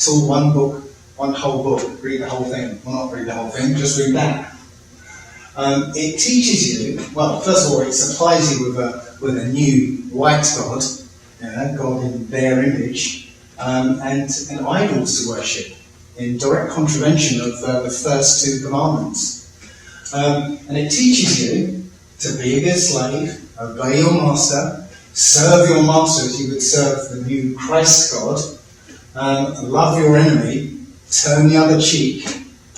all one book, one whole book. Read the whole thing. Well, not read the whole thing, just read that. It teaches you, well, first of all, it supplies you with a new white God, God in their image, and idols to worship, in direct contravention of the first two commandments. And it teaches you to be a good slave, obey your master, serve your master as you would serve the new Christ God, love your enemy, turn the other cheek,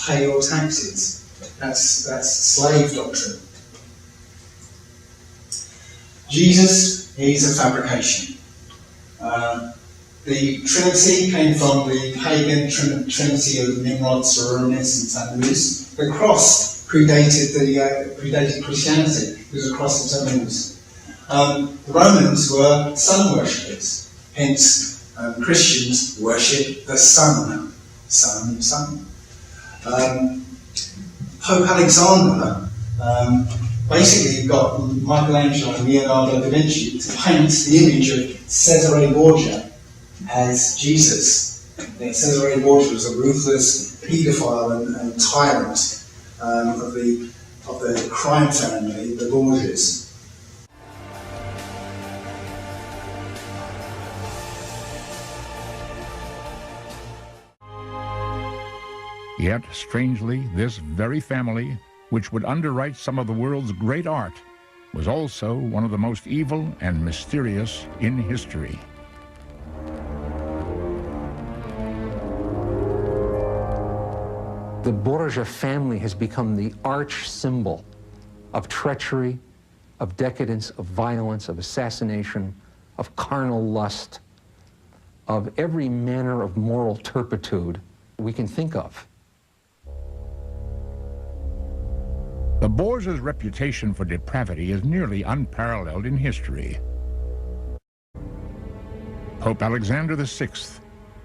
pay your taxes. That's slave doctrine. Jesus, he's a fabrication. The Trinity came from the pagan Trinity of Nimrod, Cerinus, and Tammuz. The cross predated Christianity. It was a cross of Tammuz. The Romans were sun worshippers. Hence, Christians worship the sun. Sun. Pope Alexander basically got Michelangelo and Leonardo da Vinci to paint the image of Cesare Borgia as Jesus. Cesare Borgia was a ruthless paedophile and tyrant of the crime family, the Borgias. Yet, strangely, this very family, which would underwrite some of the world's great art, was also one of the most evil and mysterious in history. The Borgia family has become the arch symbol of treachery, of decadence, of violence, of assassination, of carnal lust, of every manner of moral turpitude we can think of. The Borgias' reputation for depravity is nearly unparalleled in history. Pope Alexander VI,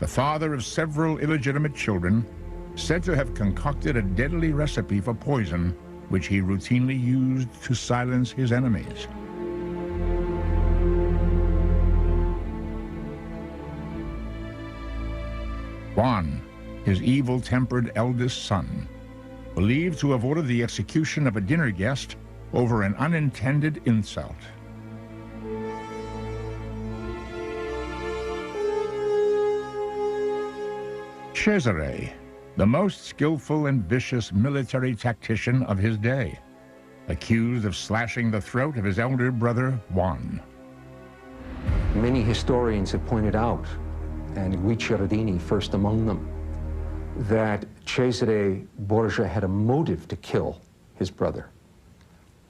the father of several illegitimate children, said to have concocted a deadly recipe for poison which he routinely used to silence his enemies. Juan, his evil-tempered eldest son, believed to have ordered the execution of a dinner guest over an unintended insult. Cesare, the most skillful and vicious military tactician of his day, accused of slashing the throat of his elder brother, Juan. Many historians have pointed out, and Guicciardini first among them, that Cesare Borgia had a motive to kill his brother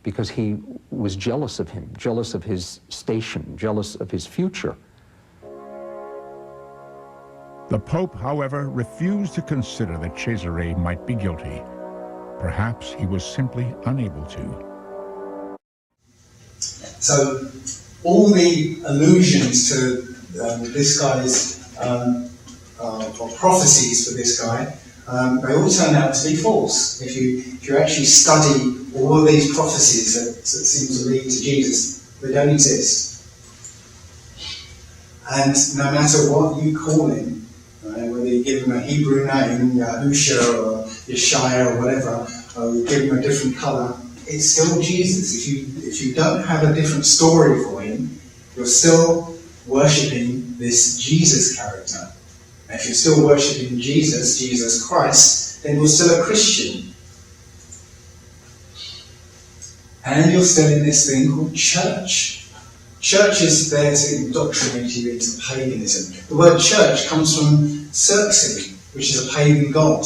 because he was jealous of him, jealous of his station, jealous of his future. The Pope, however, refused to consider that Cesare might be guilty. Perhaps he was simply unable to. So all the allusions to this guy's or prophecies for this guy, they all turn out to be false. If you actually study all of these prophecies that seem to lead to Jesus, they don't exist. And no matter what you call him, whether you give him a Hebrew name, Yahusha or Yeshaya or whatever, or you give him a different colour, it's still Jesus. If you don't have a different story for him, you're still worshipping this Jesus character. And if you're still worshipping Jesus Christ, then you're still a Christian. And you're still in this thing called church. Church is there to indoctrinate you into paganism. The word church comes from Circe, which is a pagan god.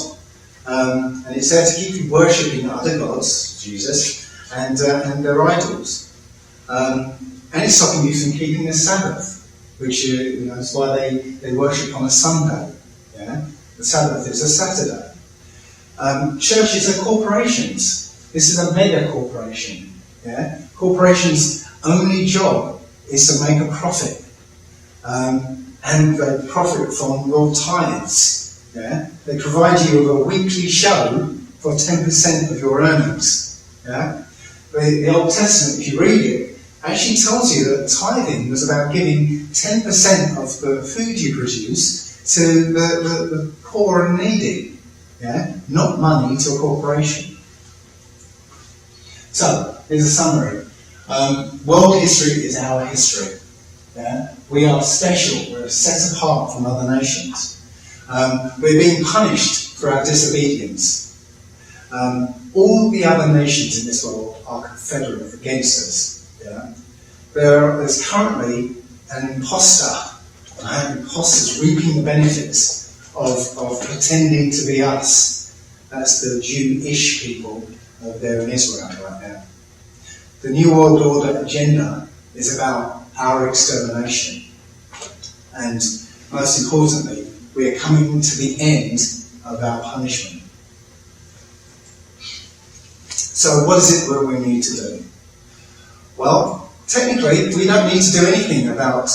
And it's there to keep you worshipping other gods, Jesus, and their idols. And it's stopping you from keeping the Sabbath, which is why they worship on a Sunday. Yeah? The Sabbath is a Saturday. Churches are corporations. This is a mega corporation. Yeah? Corporations' only job is to make a profit. And they profit from your tithes. Yeah? They provide you with a weekly show for 10% of your earnings. Yeah? The Old Testament, if you read it, actually tells you that tithing was about giving 10% of the food you produce to the poor and needy. Yeah? Not money to a corporation. So, here's a summary. World history is our history. Yeah? We are special. We're set apart from other nations. We're being punished for our disobedience. All the other nations in this world are confederate against us. Yeah? There's currently an imposter. Imposters reaping the benefits of pretending to be us. That's the Jewish people there in Israel right now. The New World Order agenda is about our extermination. And most importantly, we are coming to the end of our punishment. So what is it that we need to do? Well, technically, we don't need to do anything about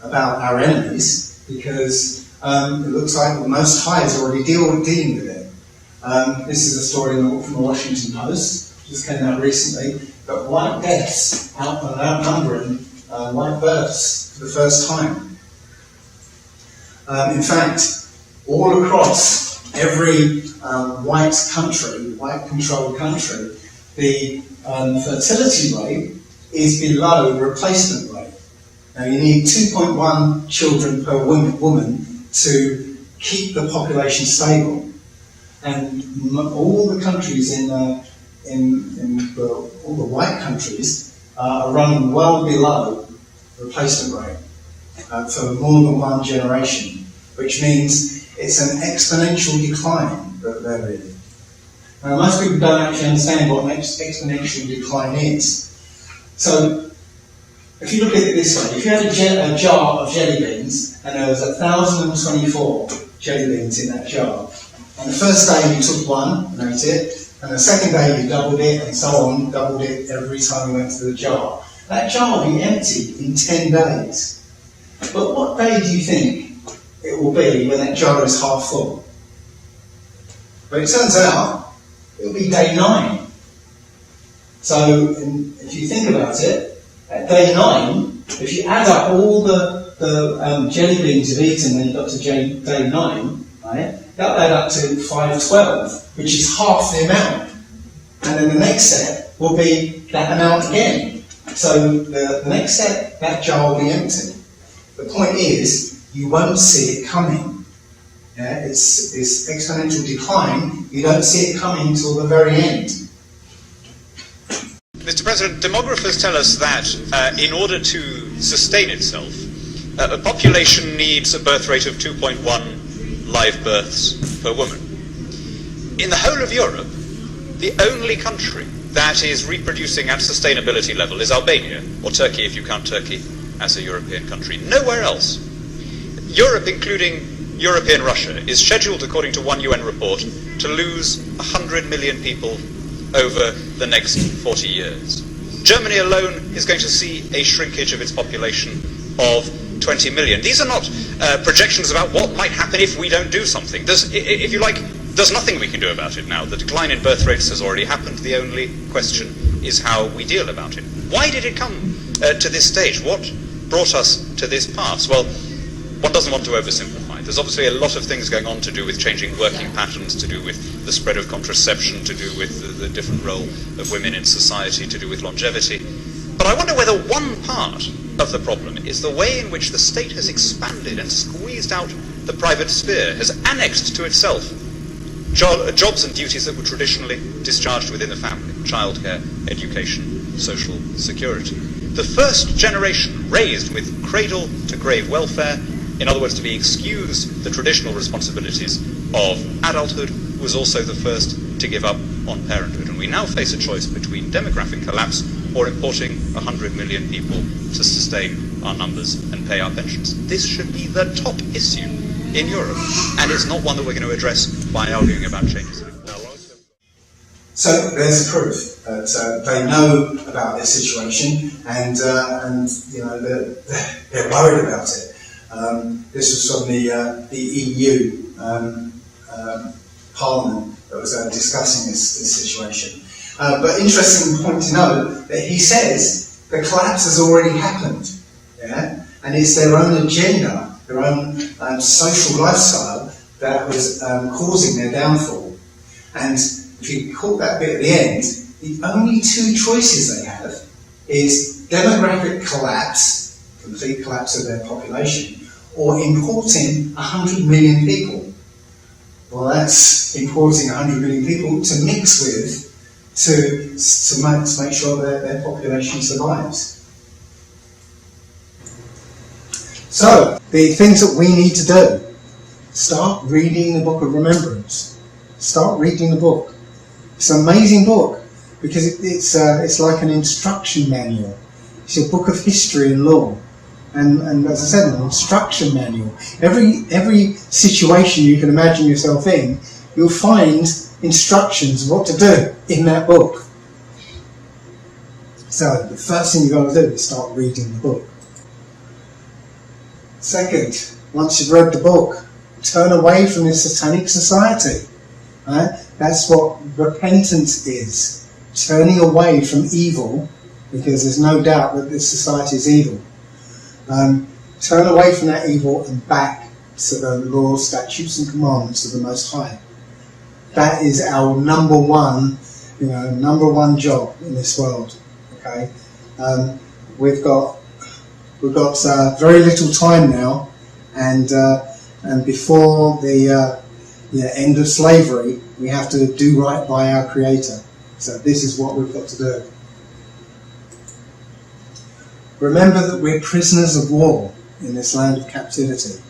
our enemies, because it looks like the Most High is already dealing with it. This is a story from the Washington Post, just came out recently, but white deaths outnumbering white births for the first time. In fact, all across every white-controlled country, the fertility rate is below replacement rate. Now, you need 2.1 children per woman to keep the population stable. And all the countries all the white countries are running well below replacement rate for more than one generation, which means it's an exponential decline that they're in. Now, most people don't actually understand what an exponential decline is. So, if you look at it this way, if you had a jar of jelly beans and there was 1,024 jelly beans in that jar, and the first day you took one and ate it, and the second day you doubled it, and so on, doubled it every time you went to the jar, that jar will be empty in 10 days. But what day do you think it will be when that jar is half full? But it turns out it'll be day 9. So if you think about it, at day 9, if you add up all the jelly beans you've eaten when you got to day 9, right, that'll add up to 512, which is half the amount. And then the next step will be that amount again. So the next step, that jar will be empty. The point is, you won't see it coming. Yeah? It's exponential decline. You don't see it coming until the very end. Mr. President, demographers tell us that in order to sustain itself, a population needs a birth rate of 2.1 live births per woman. In the whole of Europe, the only country that is reproducing at sustainability level is Albania, or Turkey if you count Turkey as a European country. Nowhere else. Europe, including European Russia, is scheduled, according to one UN report, to lose 100 million people over the next 40 years. Germany alone is going to see a shrinkage of its population of 20 million. These are not projections about what might happen if we don't do something. If you like, there's nothing we can do about it now. The decline in birth rates has already happened. The only question is how we deal about it. Why did it come to this stage? What brought us to this pass? Well, one doesn't want to oversimplify. There's obviously a lot of things going on to do with changing working patterns, to do with the spread of contraception, to do with the different role of women in society, to do with longevity. But I wonder whether one part of the problem is the way in which the state has expanded and squeezed out the private sphere, has annexed to itself jobs and duties that were traditionally discharged within the family: childcare, education, social security. The first generation raised with cradle-to-grave welfare, in other words, to be excused the traditional responsibilities of adulthood, was also the first to give up on parenthood. And we now face a choice between demographic collapse or importing 100 million people to sustain our numbers and pay our pensions. This should be the top issue in Europe, and it's not one that we're going to address by arguing about changes. So there's proof that they know about this situation, and you know they're worried about it. This was from the EU Parliament that was discussing this situation. But interesting point to note that he says the collapse has already happened, yeah, and it's their own agenda, their own social lifestyle that was causing their downfall. And if you caught that bit at the end, the only two choices they have is demographic collapse, complete collapse of their population, or importing 100 million people. Well, that's importing 100 million people to mix with to make sure that their population survives. So, the things that we need to do: start reading the Book of Remembrance. Start reading the book. It's an amazing book because it's like an instruction manual. It's a book of history and law, and as I said, an instruction manual. Every situation you can imagine yourself in, you'll find instructions of what to do in that book. So the first thing you've got to do is start reading the book. Second, once you've read the book, turn away from this satanic society. Right? That's what repentance is. Turning away from evil, because there's no doubt that this society is evil. Turn away from that evil and back to the laws, statutes and commandments of the Most High. That is our number one job in this world. Okay, we've got very little time now, and before the end of slavery, we have to do right by our Creator. So this is what we've got to do. Remember that we're prisoners of war in this land of captivity.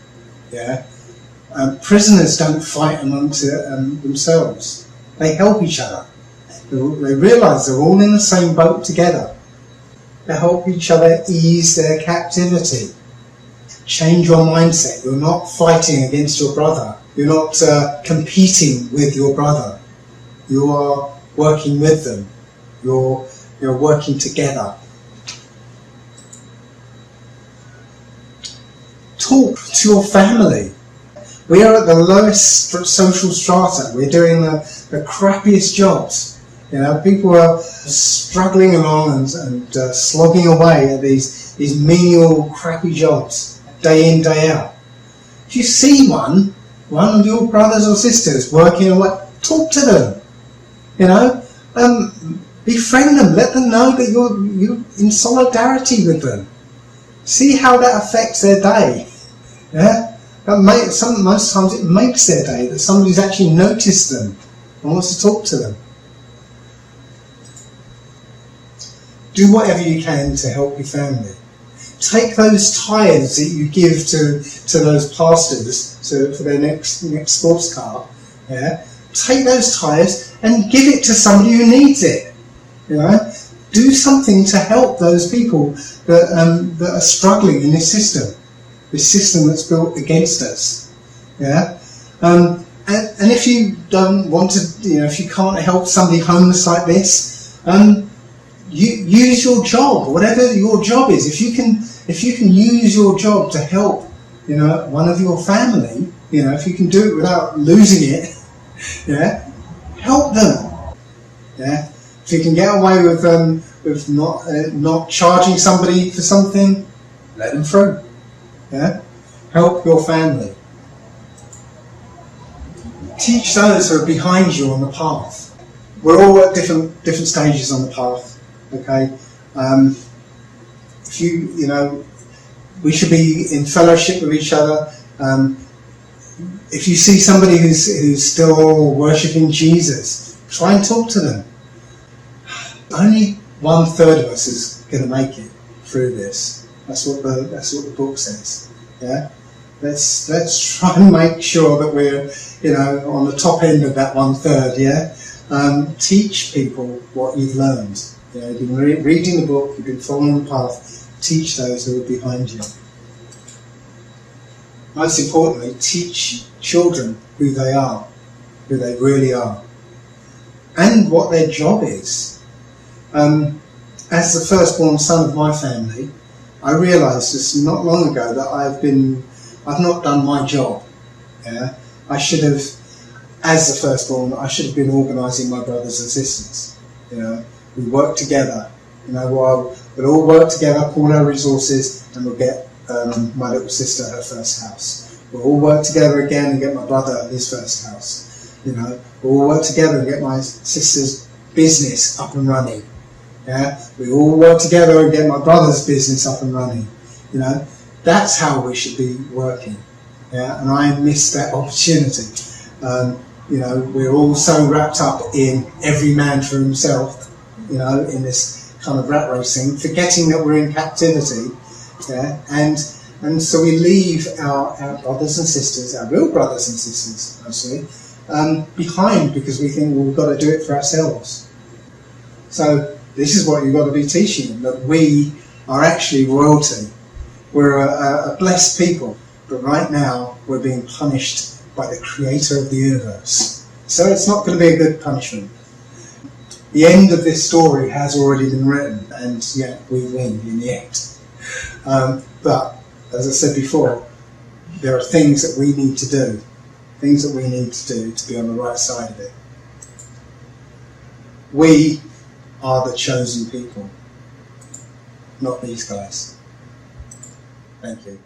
Yeah, prisoners don't fight amongst themselves. They help each other. They realise they're all in the same boat together. They help each other ease their captivity. Change your mindset. You're not fighting against your brother. You're not competing with your brother. You are working with them. You're working together. Talk to your family. We are at the lowest social strata. We're doing the crappiest jobs. You know, people are struggling along and slogging away at these menial, crappy jobs, day in, day out. If you see one of your brothers or sisters working away, talk to them. You know, befriend them. Let them know that you're in solidarity with them. See how that affects their day. Yeah. Most times it makes their day that somebody's actually noticed them and wants to talk to them. Do whatever you can to help your family. Take those tithes that you give to those pastors for their next sports car. Yeah, take those tithes and give it to somebody who needs it. You know, do something to help those people that are struggling in this system that's built against us. Yeah, and if you don't want to, you know, if you can't help somebody homeless like this, you use your job, whatever your job is. If you can use your job to help, you know, one of your family, you know, if you can do it without losing it, yeah, help them. Yeah, if you can get away with not charging somebody for something, let them through. Yeah, help your family. Teach those who are behind you on the path. We're all at different stages on the path. Okay, if you know, we should be in fellowship with each other. If you see somebody who's still worshipping Jesus, try and talk to them. Only 1/3 of us is going to make it through this. That's what the book says. Yeah, let's try and make sure that we're, you know, on the top end of that 1/3. Yeah, teach people what you've learned. You know, you've been reading the book, you've been following the path. Teach those who are behind you. Most importantly, teach children who they are, who they really are, and what their job is. As the firstborn son of my family, I realised just not long ago that I've not done my job. Yeah, I should have, as the firstborn, I should have been organising my brothers and sisters. You know, we work together. You know, we'll all work together, pool our resources, and we'll get my little sister her first house. We'll all work together again and get my brother his first house. You know, we'll all work together and get my sister's business up and running. Yeah, we all work together and get my brother's business up and running. You know, that's how we should be working. Yeah, and I missed that opportunity. You know, we're all so wrapped up in every man for himself. You know, in this kind of rat racing, forgetting that we're in captivity. Yeah, and so we leave our brothers and sisters, our real brothers and sisters, mostly, behind because we think, well, we've got to do it for ourselves. So this is what you've got to be teaching them, that we are actually royalty. We're a blessed people, but right now we're being punished by the creator of the universe. So it's not going to be a good punishment. The end of this story has already been written, and yet we win in the end. But, as I said before, there are things that we need to do, to be on the right side of it. We are the chosen people, not these guys. Thank you.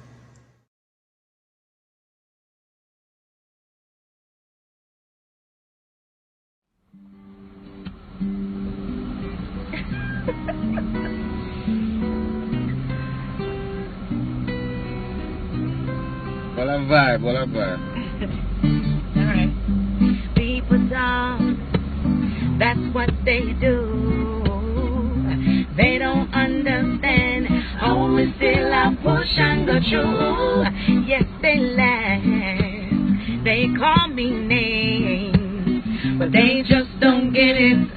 What a vibe. Alright. People don't, that's what they do. They don't understand. Only still I push and go through. Yes, they laugh. They call me names, but they just don't get it.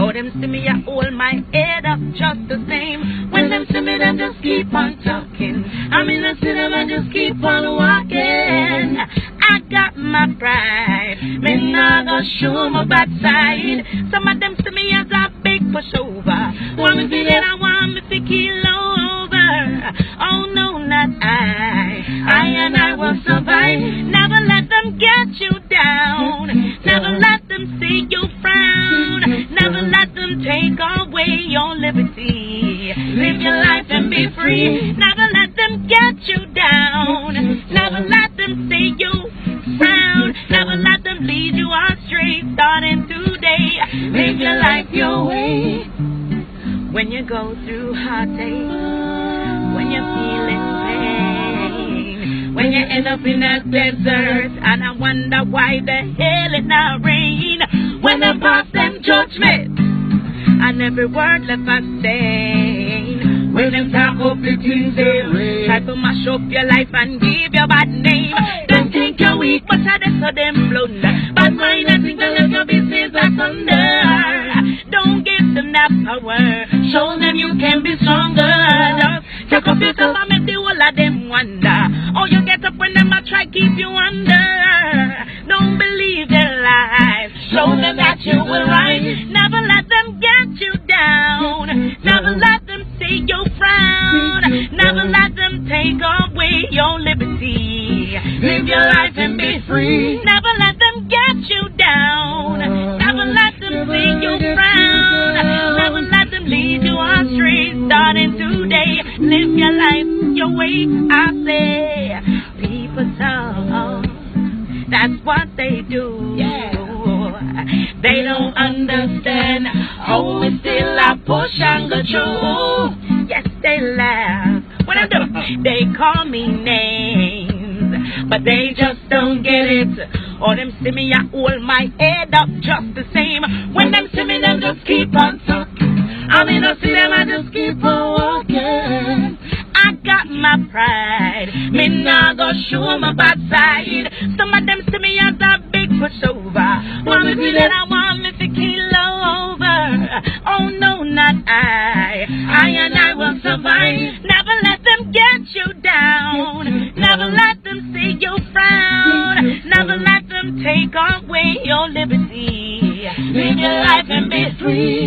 Oh, them see me, I hold my head up just the same. When them see me, them just keep on talking. I mean, I see them and just keep on walking. I got my pride, me not gonna show my bad side. Some of them see me as a big pushover. Want me feel it, I want me to keel over. Oh no, not I and I will survive. Never let them get you down. Never let them see you frown. Never let and be free. Never let them get you down. Never let them see you frown. Never let them lead you astray. Starting today, live your life your way. When you go through heartache, when you're feeling pain, when you end up in that desert, and I wonder why the hell it not rain. When them pass them judgment, and every word left unseen. When them talk up the things they try to mash up your life and give your bad name. Them think you're weak, but I just saw them blunder. But mind and think that your business asunder. Don't give them that power. Show them you can be stronger. Just take up yourself and make the whole of them wonder. Oh, you get up when them a try keep you under. Don't believe their lies. Show them that you will rise. Never let them get you down. Never let them see you frown. Never let them take away your liberty. Live your life and be free. Never let them get you down. Never let them see you frown. Never let them lead you astray. Starting today, live your life your way. I say, people talk. That's what they do. They don't understand how we still I push and go through. Yes, they laugh when I do. They call me names, but they just don't get it. Or them see me, I hold my head up just the same. When them see me, them just keep on talking. I mean, I see them, I just keep on walking. I got my pride. Me nah go show my bad side. Some of them see me as a big pushover. Want me to that I want me to kill over. Oh no, not I. I and I will survive. Never let them get you down. Never let them see you frown. Never let them take away your liberty. Live your life and be free.